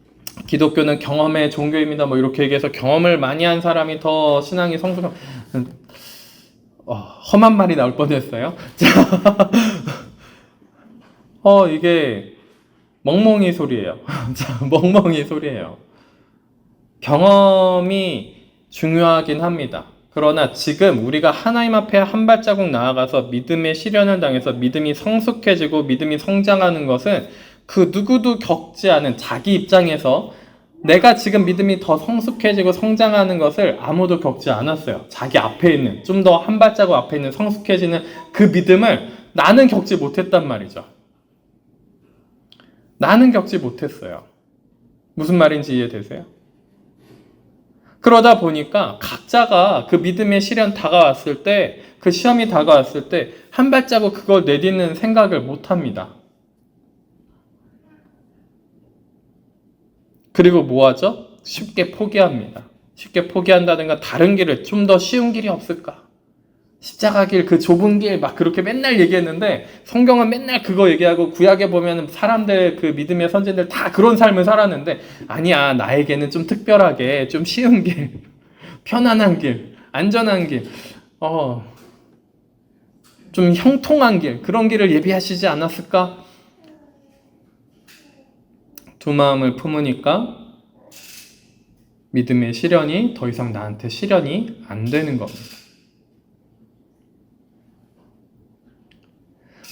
기독교는 경험의 종교입니다. 뭐 이렇게 얘기해서 경험을 많이 한 사람이 더 신앙이 성숙한 험한 말이 나올 뻔했어요. 자, 이게 멍멍이 소리예요. 자, 멍멍이 소리예요. 경험이 중요하긴 합니다. 그러나 지금 우리가 하나님 앞에 한 발자국 나아가서 믿음의 시련을 당해서 믿음이 성숙해지고 믿음이 성장하는 것은 그 누구도 겪지 않은 자기 입장에서 내가 지금 믿음이 더 성숙해지고 성장하는 것을 아무도 겪지 않았어요. 자기 앞에 있는, 좀 더 한 발자국 앞에 있는 성숙해지는 그 믿음을 나는 겪지 못했단 말이죠. 나는 겪지 못했어요. 무슨 말인지 이해되세요? 그러다 보니까 각자가 그 믿음의 시련 다가왔을 때, 그 시험이 다가왔을 때 한 발자국 그걸 내딛는 생각을 못 합니다. 그리고 뭐 하죠? 쉽게 포기합니다. 쉽게 포기한다든가 다른 길을 좀 더 쉬운 길이 없을까? 십자가 길, 그 좁은 길 막 그렇게 맨날 얘기했는데 성경은 맨날 그거 얘기하고 구약에 보면 사람들 그 믿음의 선진들 다 그런 삶을 살았는데 아니야 나에게는 좀 특별하게 좀 쉬운 길, 편안한 길, 안전한 길, 좀 형통한 길 그런 길을 예비하시지 않았을까? 두 마음을 품으니까 믿음의 시련이 더 이상 나한테 시련이 안 되는 겁니다.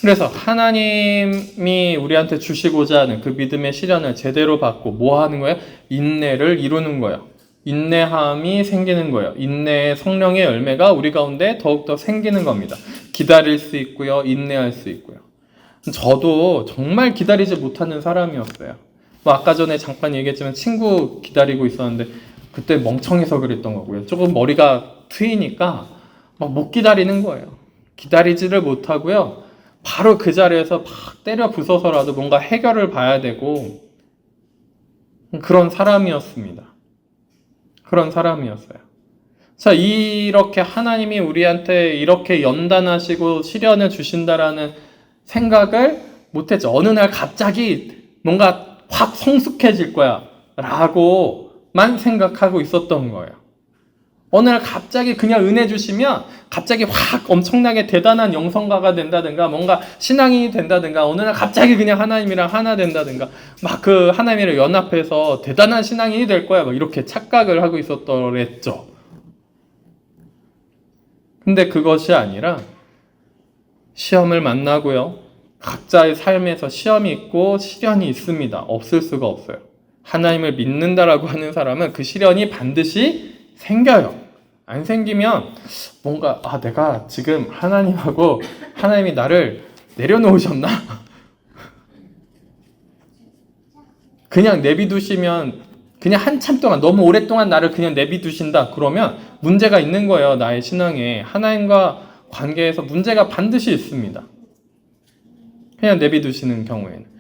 그래서 하나님이 우리한테 주시고자 하는 그 믿음의 시련을 제대로 받고 뭐 하는 거예요? 인내를 이루는 거예요. 인내함이 생기는 거예요. 인내의 성령의 열매가 우리 가운데 더욱더 생기는 겁니다. 기다릴 수 있고요. 인내할 수 있고요. 저도 정말 기다리지 못하는 사람이었어요. 아까 전에 잠깐 얘기했지만 친구 기다리고 있었는데 그때 멍청해서 그랬던 거고요. 조금 머리가 트이니까 막 못 기다리는 거예요. 기다리지를 못하고요. 바로 그 자리에서 막 때려 부숴서라도 뭔가 해결을 봐야 되고 그런 사람이었습니다. 그런 사람이었어요. 자, 이렇게 하나님이 우리한테 이렇게 연단하시고 시련을 주신다라는 생각을 못했죠. 어느 날 갑자기 뭔가 확 성숙해질 거야 라고만 생각하고 있었던 거예요. 어느 날 갑자기 그냥 은혜 주시면 갑자기 확 엄청나게 대단한 영성가가 된다든가 뭔가 신앙인이 된다든가 어느 날 갑자기 그냥 하나님이랑 하나 된다든가 막 그 하나님이랑 연합해서 대단한 신앙인이 될 거야 막 이렇게 착각을 하고 있었더랬죠. 근데 그것이 아니라 시험을 만나고요. 각자의 삶에서 시험이 있고 시련이 있습니다. 없을 수가 없어요. 하나님을 믿는다라고 하는 사람은 그 시련이 반드시 생겨요. 안 생기면 뭔가 내가 지금 하나님하고 하나님이 나를 내려놓으셨나? 그냥 내비두시면 그냥 한참 동안 너무 오랫동안 나를 그냥 내비두신다 그러면 문제가 있는 거예요. 나의 신앙에 하나님과 관계에서 문제가 반드시 있습니다. 그냥 내비두시는 경우에는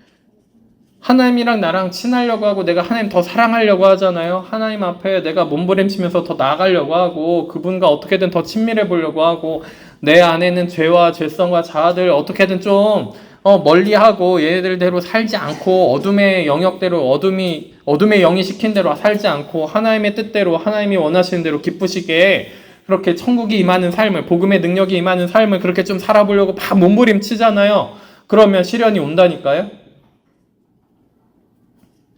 하나님이랑 나랑 친하려고 하고 내가 하나님 더 사랑하려고 하잖아요. 하나님 앞에 내가 몸부림치면서 더 나아가려고 하고 그분과 어떻게든 더 친밀해 보려고 하고 내 안에는 죄와 죄성과 자아들 어떻게든 좀 멀리하고 얘네들대로 살지 않고 어둠의 영역대로 어둠의 영이 시킨 대로 살지 않고 하나님의 뜻대로 하나님이 원하시는 대로 기쁘시게 그렇게 천국이 임하는 삶을 복음의 능력이 임하는 삶을 그렇게 좀 살아보려고 막 몸부림치잖아요. 그러면 시련이 온다니까요.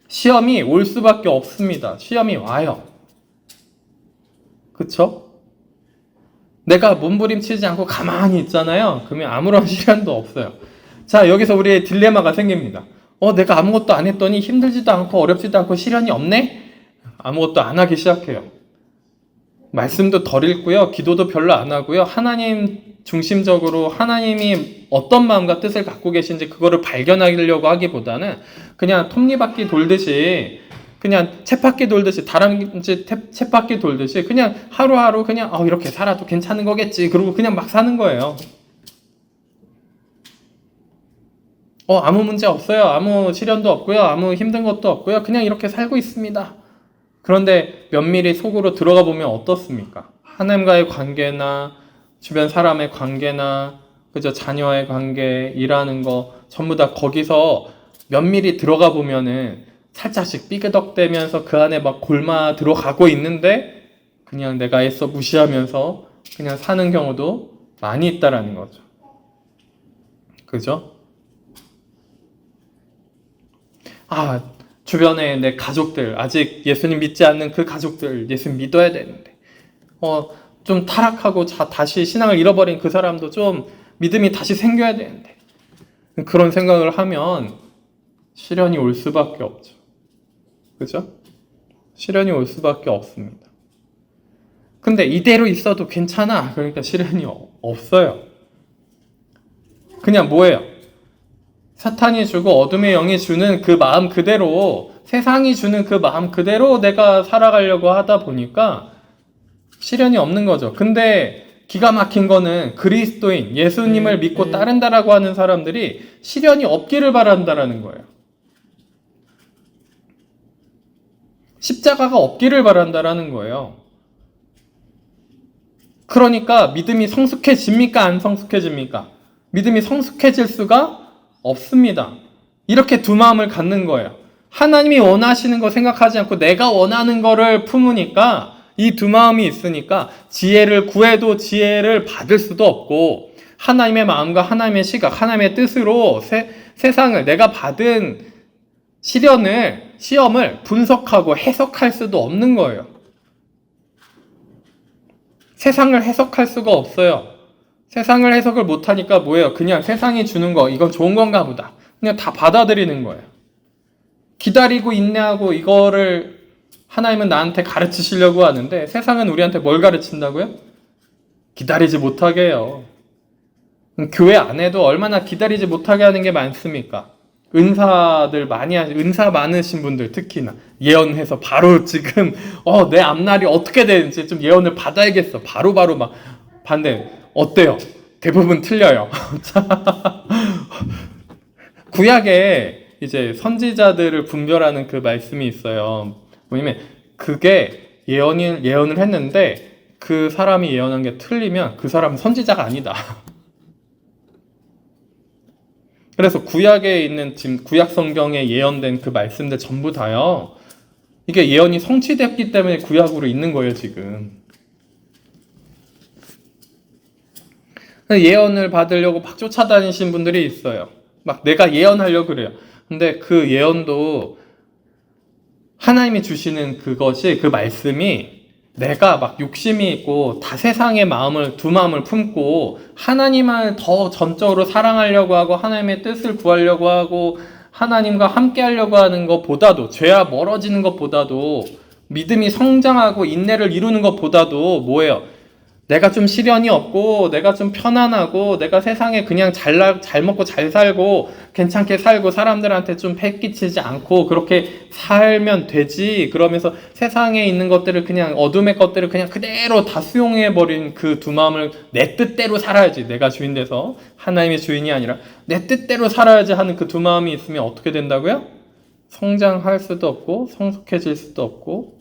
시험이 올 수밖에 없습니다. 시험이 와요. 그쵸? 내가 몸부림치지 않고 가만히 있잖아요. 그러면 아무런 시련도 없어요. 자, 여기서 우리의 딜레마가 생깁니다. 내가 아무것도 안 했더니 힘들지도 않고 어렵지도 않고 시련이 없네? 아무것도 안 하기 시작해요. 말씀도 덜 읽고요. 기도도 별로 안 하고요. 하나님 중심적으로 하나님이 어떤 마음과 뜻을 갖고 계신지 그거를 발견하려고 하기보다는 그냥 톱니바퀴 돌듯이 그냥 쳇바퀴 돌듯이 다람쥐 쳇바퀴 돌듯이 그냥 하루하루 그냥 이렇게 살아도 괜찮은 거겠지 그러고 그냥 막 사는 거예요. 아무 문제 없어요. 아무 시련도 없고요. 아무 힘든 것도 없고요. 그냥 이렇게 살고 있습니다. 그런데 면밀히 속으로 들어가 보면 어떻습니까? 하나님과의 관계나 주변 사람의 관계나 그죠? 자녀와의 관계, 일하는 거 전부 다 거기서 면밀히 들어가 보면은 살짝씩 삐그덕대면서 그 안에 막 골마 들어가고 있는데 그냥 내가 애써 무시하면서 그냥 사는 경우도 많이 있다라는 거죠. 그죠? 주변에 내 가족들, 아직 예수님 믿지 않는 그 가족들, 예수님 믿어야 되는데, 좀 타락하고 다시 신앙을 잃어버린 그 사람도 좀 믿음이 다시 생겨야 되는데, 그런 생각을 하면 시련이 올 수밖에 없죠. 그죠? 시련이 올 수밖에 없습니다. 근데 이대로 있어도 괜찮아. 그러니까 시련이 없어요. 그냥 뭐예요? 사탄이 주고 어둠의 영이 주는 그 마음 그대로 세상이 주는 그 마음 그대로 내가 살아가려고 하다 보니까 시련이 없는 거죠. 근데 기가 막힌 거는 그리스도인, 예수님을 믿고 따른다라고 하는 사람들이 시련이 없기를 바란다라는 거예요. 십자가가 없기를 바란다라는 거예요. 그러니까 믿음이 성숙해집니까? 안 성숙해집니까? 믿음이 성숙해질 수가 없습니다. 이렇게 두 마음을 갖는 거예요. 하나님이 원하시는 거 생각하지 않고 내가 원하는 거를 품으니까, 이 두 마음이 있으니까 지혜를 구해도 지혜를 받을 수도 없고, 하나님의 마음과 하나님의 시각, 하나님의 뜻으로 세상을, 내가 받은 시험을 분석하고 해석할 수도 없는 거예요. 세상을 해석할 수가 없어요. 세상을 해석을 못하니까 뭐예요? 그냥 세상이 주는 거, 이건 좋은 건가 보다. 그냥 다 받아들이는 거예요. 기다리고 인내하고 이거를 하나님은 나한테 가르치시려고 하는데, 세상은 우리한테 뭘 가르친다고요? 기다리지 못하게 해요. 교회 안에도 얼마나 기다리지 못하게 하는 게 많습니까? 은사들 은사 많으신 분들 특히나 예언해서 바로 지금 내 앞날이 어떻게 되는지 좀 예언을 받아야겠어. 바로 막 반대. 어때요? 대부분 틀려요. 구약에 이제 선지자들을 분별하는 그 말씀이 있어요. 뭐냐면 그게 예언을 했는데 그 사람이 예언한 게 틀리면 그 사람은 선지자가 아니다. 그래서 구약에 있는 지금 구약 성경에 예언된 그 말씀들 전부 다요. 이게 예언이 성취됐기 때문에 구약으로 있는 거예요, 지금. 예언을 받으려고 막 쫓아다니신 분들이 있어요. 막 내가 예언하려고 그래요. 근데 그 예언도 하나님이 주시는 그것이, 그 말씀이 내가 막 욕심이 있고 다 세상의 두 마음을 품고 하나님을 더 전적으로 사랑하려고 하고 하나님의 뜻을 구하려고 하고 하나님과 함께 하려고 하는 것보다도, 죄와 멀어지는 것보다도, 믿음이 성장하고 인내를 이루는 것보다도 뭐예요? 내가 좀 시련이 없고 내가 좀 편안하고 내가 세상에 그냥 잘 먹고 잘 살고 괜찮게 살고 사람들한테 좀 폐 끼치지 않고 그렇게 살면 되지, 그러면서 세상에 있는 것들을 그냥, 어둠의 것들을 그냥 그대로 다 수용해버린 그 두 마음을 내 뜻대로 살아야지, 내가 주인 돼서 하나님의 주인이 아니라 내 뜻대로 살아야지 하는 그 두 마음이 있으면 어떻게 된다고요? 성장할 수도 없고 성숙해질 수도 없고.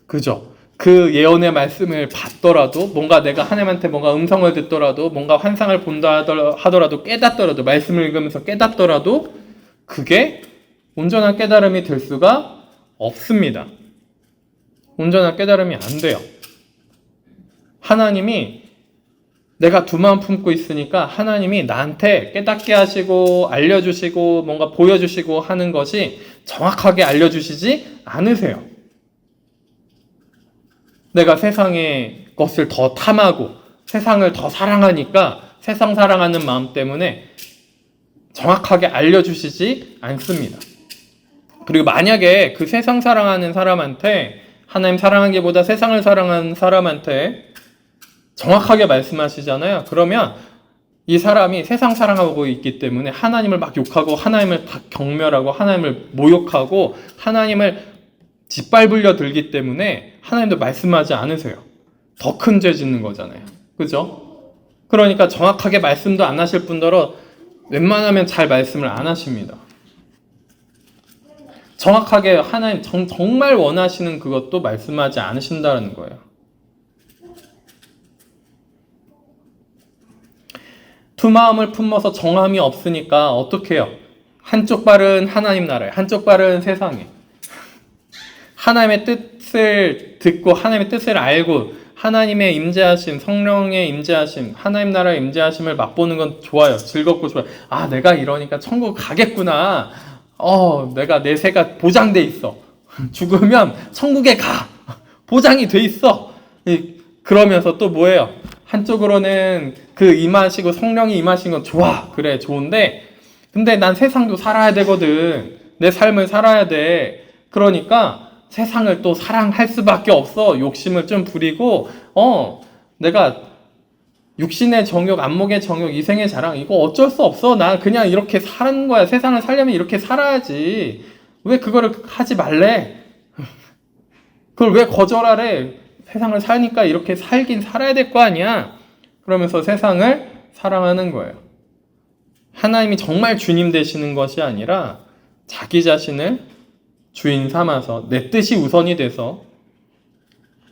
그죠? 그 예언의 말씀을 받더라도, 뭔가 내가 하나님한테 뭔가 음성을 듣더라도, 뭔가 환상을 본다 하더라도, 깨닫더라도, 말씀을 읽으면서 깨닫더라도 그게 온전한 깨달음이 될 수가 없습니다. 온전한 깨달음이 안 돼요. 하나님이, 내가 두 마음 품고 있으니까 하나님이 나한테 깨닫게 하시고 알려주시고 뭔가 보여주시고 하는 것이 정확하게 알려주시지 않으세요. 내가 세상의 것을 더 탐하고 세상을 더 사랑하니까 세상 사랑하는 마음 때문에 정확하게 알려주시지 않습니다. 그리고 만약에 그 세상 사랑하는 사람한테, 하나님 사랑하기보다 세상을 사랑하는 사람한테 정확하게 말씀하시잖아요. 그러면 이 사람이 세상 사랑하고 있기 때문에 하나님을 막 욕하고 하나님을 다 경멸하고 하나님을 모욕하고 하나님을 짓밟으려 들기 때문에 하나님도 말씀하지 않으세요. 더 큰 죄 짓는 거잖아요. 그죠? 그러니까 정확하게 말씀도 안 하실 뿐더러 웬만하면 잘 말씀을 안 하십니다. 정확하게 하나님 정말 원하시는 그것도 말씀하지 않으신다는 거예요. 두 마음을 품어서 정함이 없으니까 어떻게 해요? 한쪽 발은 하나님 나라에, 한쪽 발은 세상에. 하나님의 뜻을 듣고 하나님의 뜻을 알고 하나님의 임재하심, 성령의 임재하심, 하나님 나라의 임재하심을 맛보는 건 좋아요. 즐겁고 좋아요. 아, 내가 이러니까 천국 가겠구나. 내가 내 새가 보장돼 있어. 죽으면 천국에 가. 보장이 돼 있어. 그러면서 또 뭐예요? 한쪽으로는 그 임하시고 성령이 임하신 건 좋아. 그래, 좋은데 근데 난 세상도 살아야 되거든. 내 삶을 살아야 돼. 그러니까 세상을 또 사랑할 수밖에 없어. 욕심을 좀 부리고 내가 육신의 정욕, 안목의 정욕, 이생의 자랑, 이거 어쩔 수 없어. 나 그냥 이렇게 사는 거야. 세상을 살려면 이렇게 살아야지. 왜 그거를 하지 말래? 그걸 왜 거절하래? 세상을 사니까 이렇게 살긴 살아야 될 거 아니야. 그러면서 세상을 사랑하는 거예요. 하나님이 정말 주님 되시는 것이 아니라 자기 자신을 주인 삼아서 내 뜻이 우선이 돼서,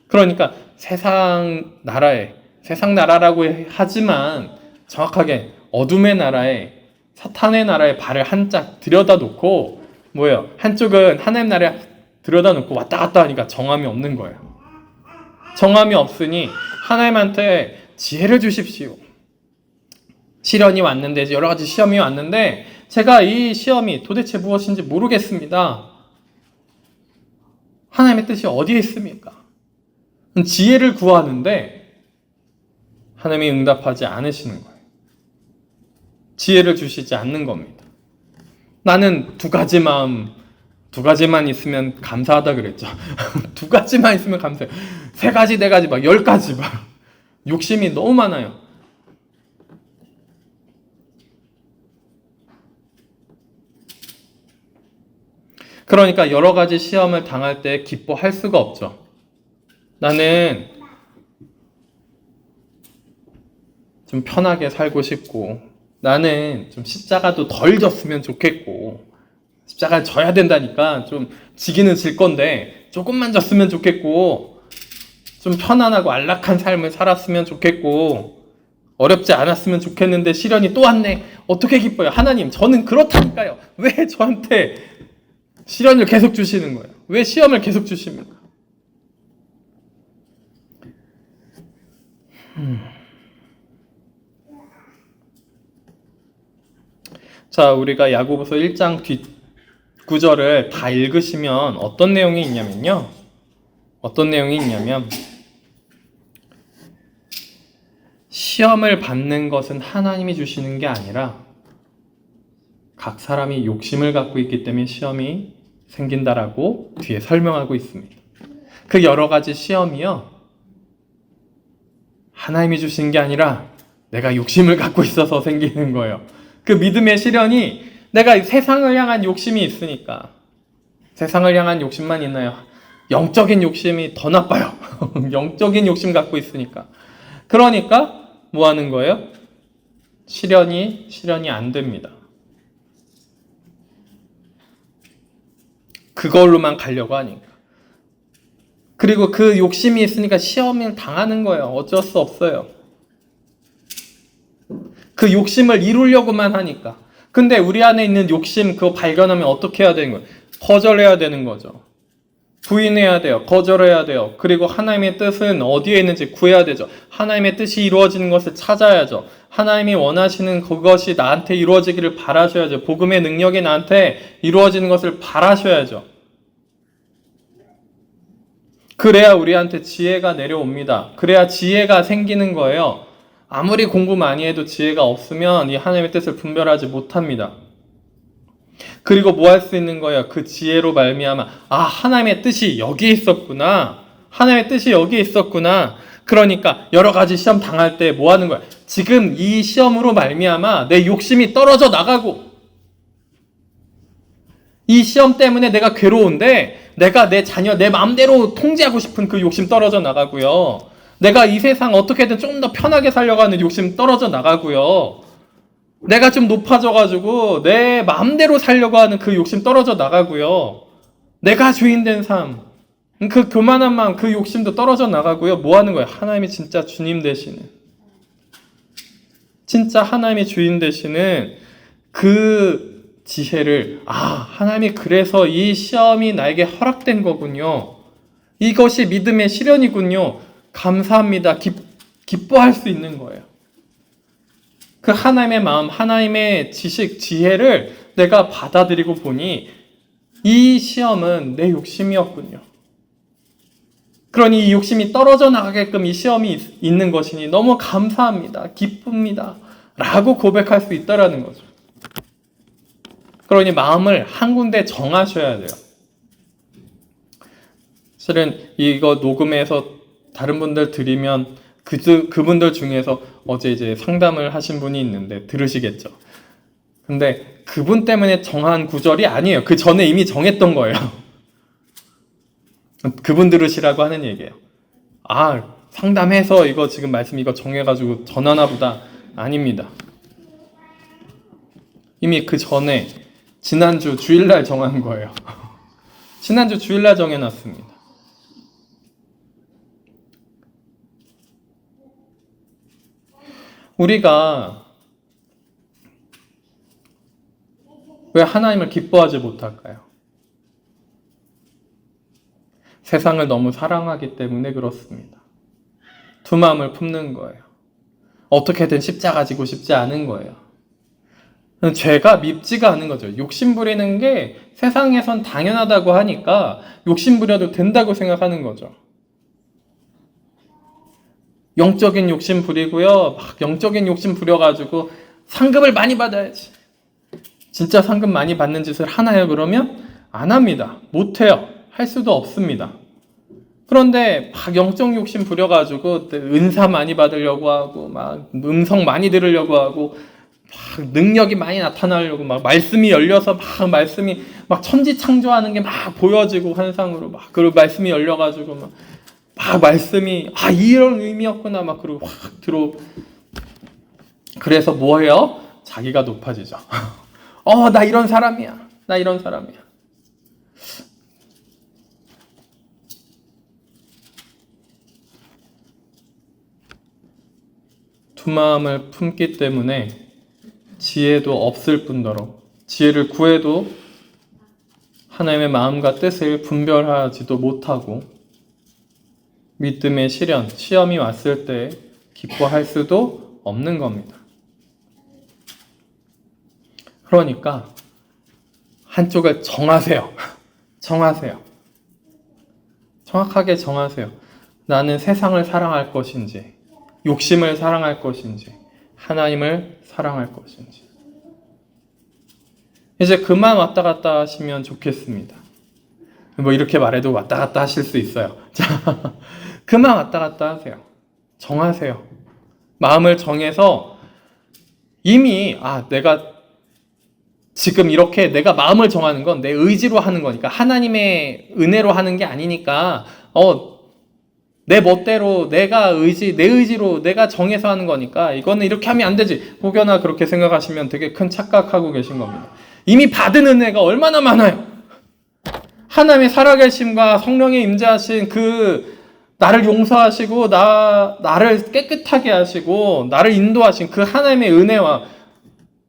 그러니까 세상 나라라고 하지만 정확하게 어둠의 나라에, 사탄의 나라에 발을 한짝 들여다 놓고, 뭐예요? 한쪽은 하나님 나라에 들여다 놓고 왔다 갔다 하니까 정함이 없는 거예요. 정함이 없으니 하나님한테 지혜를 주십시오. 시련이 왔는데, 여러 가지 시험이 왔는데 제가 이 시험이 도대체 무엇인지 모르겠습니다. 하나님의 뜻이 어디에 있습니까? 지혜를 구하는데 하나님이 응답하지 않으시는 거예요. 지혜를 주시지 않는 겁니다. 나는 두 가지만 있으면 감사하다 그랬죠. 두 가지만 있으면 감사해요. 세 가지, 네 가지, 막 10가지 막. 욕심이 너무 많아요. 그러니까 여러 가지 시험을 당할 때 기뻐할 수가 없죠. 나는 좀 편하게 살고 싶고, 나는 좀 십자가도 덜 졌으면 좋겠고, 십자가를 져야 된다니까 좀 지기는 질 건데 조금만 졌으면 좋겠고, 좀 편안하고 안락한 삶을 살았으면 좋겠고, 어렵지 않았으면 좋겠는데 시련이 또 왔네. 어떻게 기뻐요? 하나님, 저는 그렇다니까요. 왜 저한테 시련을 계속 주시는 거예요? 왜 시험을 계속 주십니까? 자, 우리가 야고보서 1장 뒷 구절을 다 읽으시면 어떤 내용이 있냐면요. 시험을 받는 것은 하나님이 주시는 게 아니라 각 사람이 욕심을 갖고 있기 때문에 시험이 생긴다라고 뒤에 설명하고 있습니다. 그 여러 가지 시험이요, 하나님이 주신 게 아니라 내가 욕심을 갖고 있어서 생기는 거예요. 그 믿음의 시련이 내가 세상을 향한 욕심이 있으니까. 세상을 향한 욕심만 있나요? 영적인 욕심이 더 나빠요. 영적인 욕심 갖고 있으니까. 그러니까 뭐 하는 거예요? 시련이 안 됩니다. 그걸로만 가려고 하니까. 그리고 그 욕심이 있으니까 시험을 당하는 거예요. 어쩔 수 없어요. 그 욕심을 이루려고만 하니까. 근데 우리 안에 있는 욕심 그거 발견하면 어떻게 해야 되는 거예요? 거절해야 되는 거죠. 부인해야 돼요. 거절해야 돼요. 그리고 하나님의 뜻은 어디에 있는지 구해야 되죠. 하나님의 뜻이 이루어지는 것을 찾아야죠. 하나님이 원하시는 그것이 나한테 이루어지기를 바라셔야죠. 복음의 능력이 나한테 이루어지는 것을 바라셔야죠. 그래야 우리한테 지혜가 내려옵니다. 그래야 지혜가 생기는 거예요. 아무리 공부 많이 해도 지혜가 없으면 이 하나님의 뜻을 분별하지 못합니다. 그리고 뭐 할 수 있는 거예요? 그 지혜로 말미암아, 하나님의 뜻이 여기에 있었구나. 하나님의 뜻이 여기에 있었구나. 그러니까 여러 가지 시험 당할 때 뭐 하는 거야? 지금 이 시험으로 말미암아 내 욕심이 떨어져 나가고, 이 시험 때문에 내가 괴로운데 내가 내 자녀 내 마음대로 통제하고 싶은 그 욕심 떨어져 나가고요. 내가 이 세상 어떻게든 좀 더 편하게 살려고 하는 욕심 떨어져 나가고요. 내가 좀 높아져가지고 내 마음대로 살려고 하는 그 욕심 떨어져 나가고요. 내가 주인 된 삶, 그 교만한 마음, 그 욕심도 떨어져 나가고요. 뭐 하는 거예요? 하나님이 진짜 주님 되시는, 진짜 하나님이 주인 되시는 그 지혜를, 하나님이 그래서 이 시험이 나에게 허락된 거군요. 이것이 믿음의 시련이군요. 감사합니다. 기뻐할 수 있는 거예요. 그 하나님의 마음, 하나님의 지식, 지혜를 내가 받아들이고 보니 이 시험은 내 욕심이었군요. 그러니 이 욕심이 떨어져 나가게끔 이 시험이 있는 것이니 너무 감사합니다. 기쁩니다. 라고 고백할 수 있다라는 거죠. 그러니 마음을 한 군데 정하셔야 돼요. 실은 이거 녹음해서 다른 분들 들으면 그분들 중에서 어제 이제 상담을 하신 분이 있는데 들으시겠죠. 근데 그분 때문에 정한 구절이 아니에요. 그 전에 이미 정했던 거예요. 그분 들으시라고 하는 얘기예요. 상담해서 이거 지금 말씀 이거 정해가지고 전하나 보다. 아닙니다. 이미 그 전에 지난주 주일날 정한 거예요. 지난주 주일날 정해놨습니다. 우리가 왜 하나님을 기뻐하지 못할까요? 세상을 너무 사랑하기 때문에 그렇습니다. 두 마음을 품는 거예요. 어떻게든 십자가 지고 싶지 않은 거예요. 죄가 밉지가 않은 거죠. 욕심 부리는 게 세상에선 당연하다고 하니까 욕심 부려도 된다고 생각하는 거죠. 영적인 욕심 부리고요. 막 영적인 욕심 부려가지고 상급을 많이 받아야지. 진짜 상급 많이 받는 짓을 하나요? 그러면 안 합니다. 못해요. 할 수도 없습니다. 그런데 막 영적 욕심 부려가지고 은사 많이 받으려고 하고 막 음성 많이 들으려고 하고 막 능력이 많이 나타나려고 막 말씀이 열려서 막 말씀이 막 천지창조하는 게 막 보여지고 환상으로 막 그리고 말씀이 열려가지고 막 말씀이 이런 의미였구나 막 그러고 확 들어. 그래서 뭐예요? 자기가 높아지죠. 나 이런 사람이야. 나 이런 사람이야. 두 마음을 품기 때문에 지혜도 없을 뿐더러 지혜를 구해도 하나님의 마음과 뜻을 분별하지도 못하고 믿음의 시련, 시험이 왔을 때 기뻐할 수도 없는 겁니다. 그러니까 한쪽을 정하세요. 정하세요. 정확하게 정하세요. 나는 세상을 사랑할 것인지 욕심을 사랑할 것인지 하나님을 사랑할 것인지. 이제 그만 왔다 갔다 하시면 좋겠습니다. 뭐 이렇게 말해도 왔다 갔다 하실 수 있어요. 자, 그만 왔다 갔다 하세요. 정하세요. 마음을 정해서 이미 내가 지금 이렇게 내가 마음을 정하는 건 내 의지로 하는 거니까 하나님의 은혜로 하는 게 아니니까 내 멋대로 내 의지로 내가 정해서 하는 거니까 이거는 이렇게 하면 안 되지. 혹여나 그렇게 생각하시면 되게 큰 착각하고 계신 겁니다. 이미 받은 은혜가 얼마나 많아요. 하나님의 살아계심과 성령의 임재하신 나를 용서하시고 나를 깨끗하게 하시고 나를 인도하신 그 하나님의 은혜와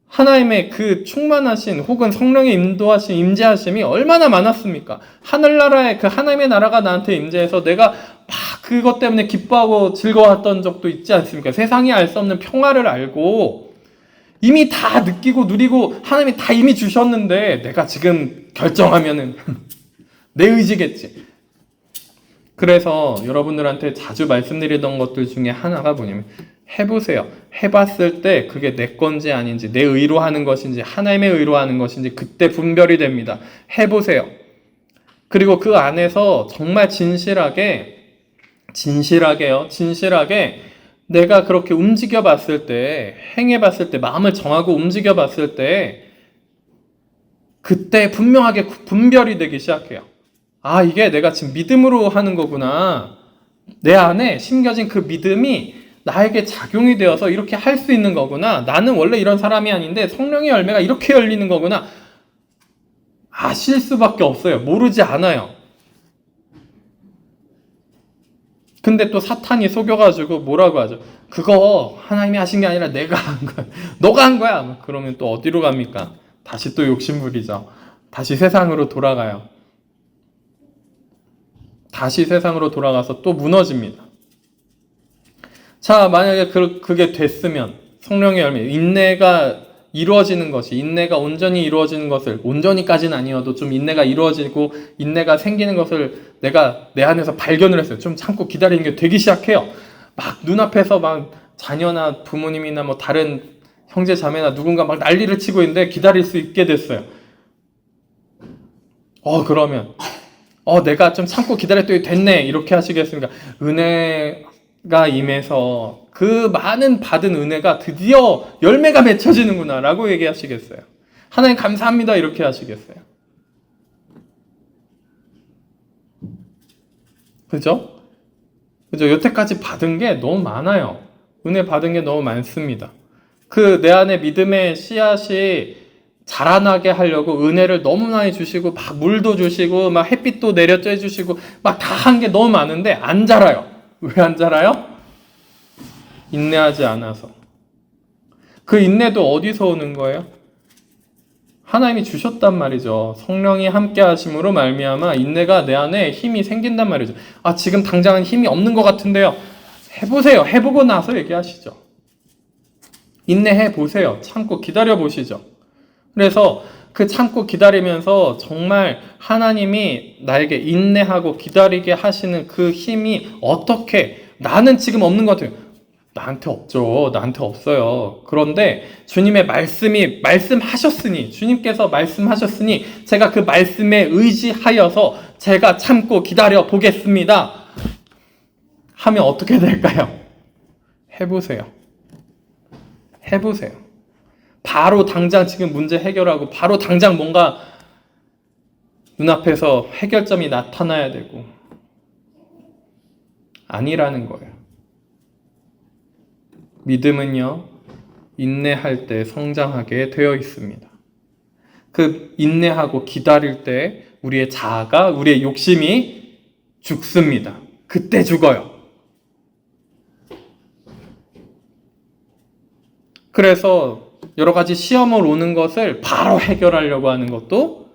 하나님의 그 충만하신 혹은 성령의 인도하신 임재하심이 얼마나 많았습니까? 하늘나라의 그 하나님의 나라가 나한테 임재해서 내가 막 그것 때문에 기뻐하고 즐거웠던 적도 있지 않습니까? 세상이 알 수 없는 평화를 알고 이미 다 느끼고 누리고 하나님이 다 이미 주셨는데 내가 지금 결정하면은 내 의지겠지. 그래서 여러분들한테 자주 말씀드리던 것들 중에 하나가 뭐냐면 해보세요. 해봤을 때 그게 내 건지 아닌지 내 의로 하는 것인지 하나님의 의로 하는 것인지 그때 분별이 됩니다. 해보세요. 그리고 그 안에서 정말 진실하게 내가 그렇게 움직여 봤을 때 행해 봤을 때 마음을 정하고 움직여 봤을 때 그때 분명하게 분별이 되기 시작해요. 이게 내가 지금 믿음으로 하는 거구나. 내 안에 심겨진 그 믿음이 나에게 작용이 되어서 이렇게 할 수 있는 거구나. 나는 원래 이런 사람이 아닌데 성령의 열매가 이렇게 열리는 거구나. 아실 수밖에 없어요. 모르지 않아요. 근데 또 사탄이 속여가지고 뭐라고 하죠? 그거 하나님이 하신 게 아니라 내가 한 거야. 너가 한 거야. 그러면 또 어디로 갑니까? 다시 또 욕심부리죠. 다시 세상으로 돌아가요. 다시 세상으로 돌아가서 또 무너집니다. 자, 만약에 그게 됐으면 성령의 열매, 인내가 이루어지는 것이 인내가 온전히 이루어지는 것을 온전히까지는 아니어도 좀 인내가 이루어지고 인내가 생기는 것을 내가 내 안에서 발견을 했어요. 좀 참고 기다리는 게 되기 시작해요. 막 눈앞에서 막 자녀나 부모님이나 뭐 다른 형제 자매나 누군가 막 난리를 치고 있는데 기다릴 수 있게 됐어요. 그러면 내가 좀 참고 기다렸더니 됐네 이렇게 하시겠습니까? 은혜가 임해서 그 많은 받은 은혜가 드디어 열매가 맺혀지는구나 라고 얘기하시겠어요? 하나님 감사합니다 이렇게 하시겠어요? 그죠? 여태까지 받은 게 너무 많아요. 은혜 받은 게 너무 많습니다. 내 안에 믿음의 씨앗이 자라나게 하려고 은혜를 너무 많이 주시고 막 물도 주시고 막 햇빛도 내려 쬐주시고 막 다 한 게 너무 많은데 안 자라요. 왜 안 자라요? 인내하지 않아서. 그 인내도 어디서 오는 거예요? 하나님이 주셨단 말이죠. 성령이 함께 하심으로 말미암아 인내가 내 안에 힘이 생긴단 말이죠. 아, 지금 당장은 힘이 없는 것 같은데요. 해보세요. 해보고 나서 얘기하시죠. 인내해 보세요. 참고 기다려 보시죠. 그래서 그 참고 기다리면서 정말 하나님이 나에게 인내하고 기다리게 하시는 그 힘이 어떻게, 나는 지금 없는 것 같아요. 나한테 없죠. 나한테 없어요. 그런데 주님의 말씀이 말씀하셨으니, 주님께서 말씀하셨으니 제가 그 말씀에 의지하여서 제가 참고 기다려 보겠습니다 하면 어떻게 될까요? 해보세요. 해보세요. 바로 당장 지금 문제 해결하고 바로 당장 뭔가 눈앞에서 해결점이 나타나야 되고 아니라는 거예요. 믿음은요, 인내할 때 성장하게 되어 있습니다. 그 인내하고 기다릴 때 우리의 자아가, 우리의 욕심이 죽습니다. 그때 죽어요. 그래서 여러 가지 시험을 오는 것을 바로 해결하려고 하는 것도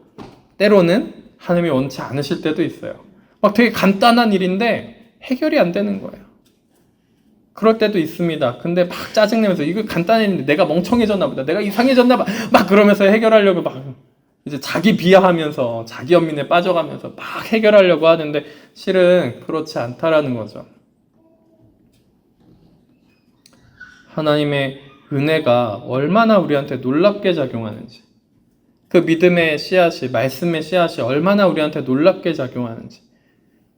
때로는 하나님이 원치 않으실 때도 있어요. 막 되게 간단한 일인데 해결이 안 되는 거예요. 그럴 때도 있습니다. 근데 막 짜증내면서 이거 간단한 일인데 내가 멍청해졌나 보다. 내가 이상해졌나 봐. 막 그러면서 해결하려고 막 이제 자기 비하하면서 자기 연민에 빠져가면서 막 해결하려고 하는데 실은 그렇지 않다라는 거죠. 하나님의 은혜가 얼마나 우리한테 놀랍게 작용하는지, 그 믿음의 씨앗이, 말씀의 씨앗이 얼마나 우리한테 놀랍게 작용하는지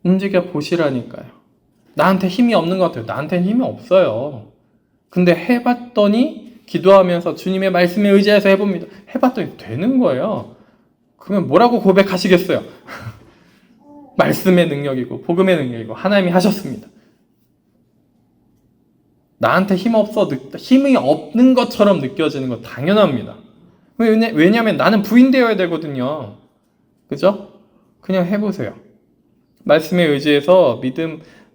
움직여 보시라니까요. 나한테 힘이 없는 것 같아요. 나한테는 힘이 없어요. 근데 해봤더니, 기도하면서 주님의 말씀에 의지해서 해봅니다. 해봤더니 되는 거예요. 그러면 뭐라고 고백하시겠어요? 말씀의 능력이고 복음의 능력이고 하나님이 하셨습니다. 나한테 힘이 없는 것처럼 느껴지는 거 당연합니다. 왜냐하면 나는 부인되어야 되거든요. 그죠? 그냥 해보세요. 말씀에 의지해서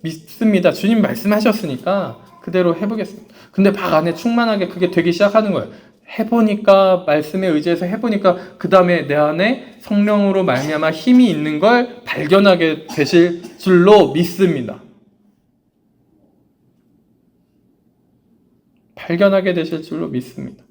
믿습니다. 주님 말씀하셨으니까 그대로 해보겠습니다. 근데 막 안에 충만하게 그게 되기 시작하는 거예요. 해보니까, 말씀에 의지해서 해보니까 그 다음에 내 안에 성령으로 말미암아 힘이 있는 걸 발견하게 되실 줄로 믿습니다. 발견하게 되실 줄로 믿습니다.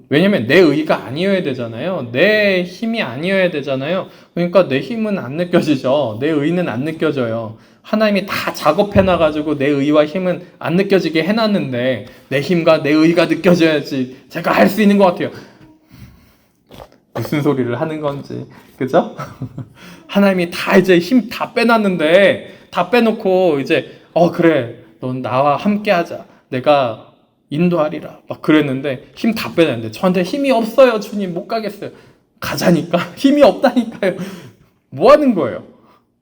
왜냐면 내 의가 아니어야 되잖아요. 내 힘이 아니어야 되잖아요. 그러니까 내 힘은 안 느껴지죠. 내 의는 안 느껴져요. 하나님이 다 작업해놔가지고 내 의와 힘은 안 느껴지게 해놨는데 내 힘과 내 의가 느껴져야지 제가 할 수 있는 것 같아요. 무슨 소리를 하는 건지, 그죠? 하나님이 다 이제 힘 다 빼놨는데, 다 빼놓고 이제 그래, 넌 나와 함께 하자, 내가 인도하리라 막 그랬는데 힘 다 빼놨는데 저한테 힘이 없어요. 주님 못 가겠어요. 가자니까 힘이 없다니까요. 뭐 하는 거예요?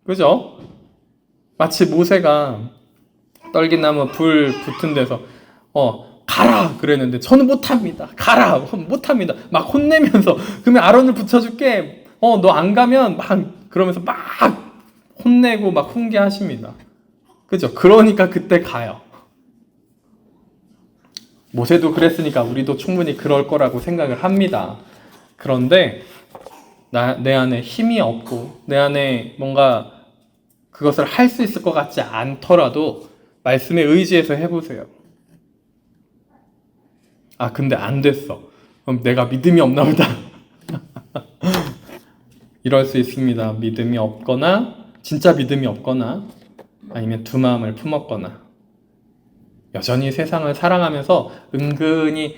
그죠? 마치 모세가 떨기나무 불 붙은 데서 가라 그랬는데 저는 못합니다. 가라 못합니다. 막 혼내면서 그러면 아론을 붙여줄게. 너 안 가면 막 그러면서 막 혼내고 막 훈계하십니다. 그죠? 그러니까 그때 가요. 모세도 그랬으니까 우리도 충분히 그럴 거라고 생각을 합니다. 그런데 내 안에 힘이 없고 내 안에 뭔가 그것을 할 수 있을 것 같지 않더라도 말씀에 의지해서 해보세요. 아, 근데 안 됐어. 그럼 내가 믿음이 없나 보다. 이럴 수 있습니다. 믿음이 없거나, 진짜 믿음이 없거나, 아니면 두 마음을 품었거나, 여전히 세상을 사랑하면서 은근히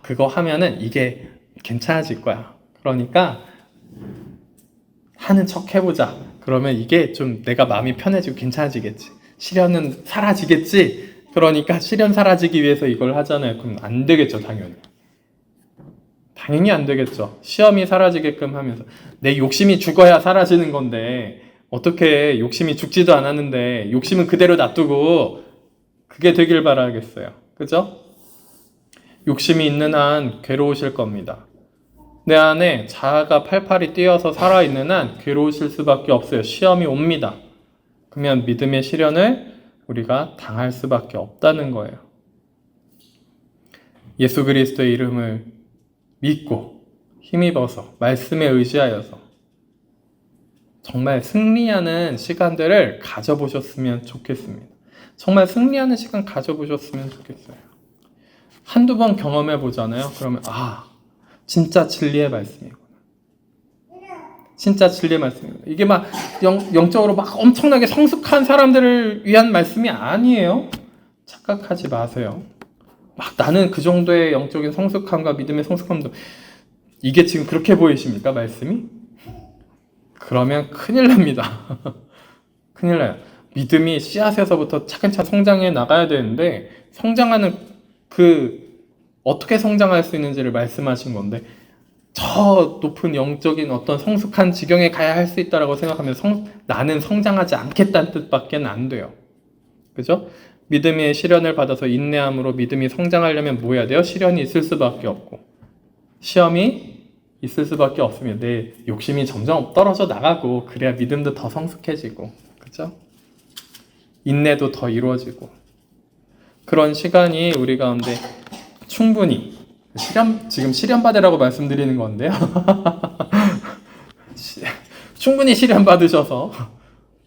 그거 하면은 이게 괜찮아질 거야. 그러니까 하는 척 해보자. 그러면 이게 좀 내가 마음이 편해지고 괜찮아지겠지. 시련은 사라지겠지. 그러니까 시련 사라지기 위해서 이걸 하잖아요. 그럼 안 되겠죠, 당연히. 당연히 안 되겠죠. 시험이 사라지게끔 하면서 내 욕심이 죽어야 사라지는 건데 어떻게 욕심이 죽지도 않았는데 욕심은 그대로 놔두고 그게 되길 바라겠어요. 그죠? 욕심이 있는 한 괴로우실 겁니다. 내 안에 자아가 팔팔이 뛰어서 살아있는 한 괴로우실 수밖에 없어요. 시험이 옵니다. 그러면 믿음의 시련을 우리가 당할 수밖에 없다는 거예요. 예수 그리스도의 이름을 믿고 힘입어서 말씀에 의지하여서 정말 승리하는 시간들을 가져보셨으면 좋겠습니다. 정말 승리하는 시간 가져보셨으면 좋겠어요. 한두 번 경험해 보잖아요. 그러면 진짜 진리의 말씀이구나. 진짜 진리의 말씀이구나. 이게 막 영적으로 막 엄청나게 성숙한 사람들을 위한 말씀이 아니에요. 착각하지 마세요. 막 나는 그 정도의 영적인 성숙함과 믿음의 성숙함도 이게 지금 그렇게 보이십니까? 말씀이? 그러면 큰일 납니다. 큰일 나요. 믿음이 씨앗에서부터 차근차근 성장해 나가야 되는데 성장하는 어떻게 성장할 수 있는지를 말씀하신 건데 저 높은 영적인 어떤 성숙한 지경에 가야 할 수 있다라고 생각하면 나는 성장하지 않겠다는 뜻밖에 안 돼요. 그죠? 믿음의 시련을 받아서 인내함으로 믿음이 성장하려면 뭐 해야 돼요? 시련이 있을 수밖에 없고 시험이 있을 수밖에 없으면 내 욕심이 점점 떨어져 나가고 그래야 믿음도 더 성숙해지고 그죠? 인내도 더 이루어지고 그런 시간이 우리 가운데 충분히 지금 시련 받으라고 말씀드리는 건데요. 충분히 시련 받으셔서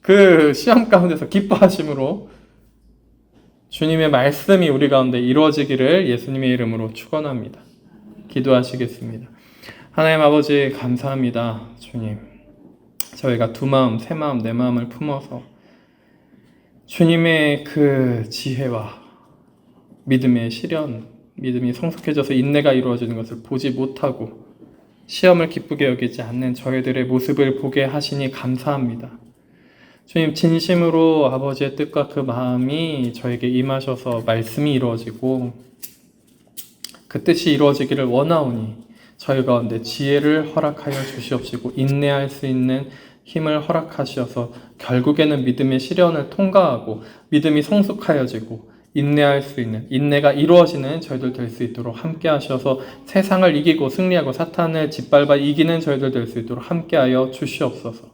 그 시험 가운데서 기뻐하심으로 주님의 말씀이 우리 가운데 이루어지기를 예수님의 이름으로 축원합니다. 기도하시겠습니다. 하나님 아버지 감사합니다. 주님, 저희가 두 마음, 세 마음, 네 마음을 품어서 주님의 그 지혜와 믿음의 시련, 믿음이 성숙해져서 인내가 이루어지는 것을 보지 못하고 시험을 기쁘게 여기지 않는 저희들의 모습을 보게 하시니 감사합니다. 주님, 진심으로 아버지의 뜻과 그 마음이 저에게 임하셔서 말씀이 이루어지고 그 뜻이 이루어지기를 원하오니 저희 가운데 지혜를 허락하여 주시옵시고 인내할 수 있는 힘을 허락하셔서 결국에는 믿음의 시련을 통과하고 믿음이 성숙하여지고 인내할 수 있는, 인내가 이루어지는 저희들 될 수 있도록 함께 하셔서 세상을 이기고 승리하고 사탄을 짓밟아 이기는 저희들 될 수 있도록 함께하여 주시옵소서.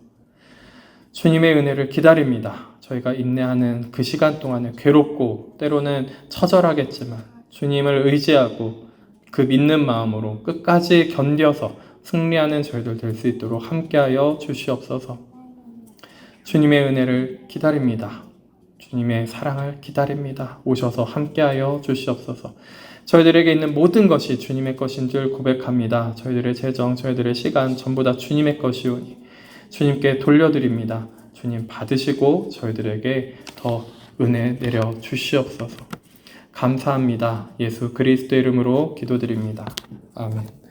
주님의 은혜를 기다립니다. 저희가 인내하는 그 시간 동안에 괴롭고 때로는 처절하겠지만 주님을 의지하고 그 믿는 마음으로 끝까지 견뎌서 승리하는 저희들 될 수 있도록 함께하여 주시옵소서. 주님의 은혜를 기다립니다. 주님의 사랑을 기다립니다. 오셔서 함께하여 주시옵소서. 저희들에게 있는 모든 것이 주님의 것인 줄 고백합니다. 저희들의 재정, 저희들의 시간 전부 다 주님의 것이오니 주님께 돌려드립니다. 주님 받으시고 저희들에게 더 은혜 내려 주시옵소서. 감사합니다. 예수 그리스도의 이름으로 기도드립니다. 아멘.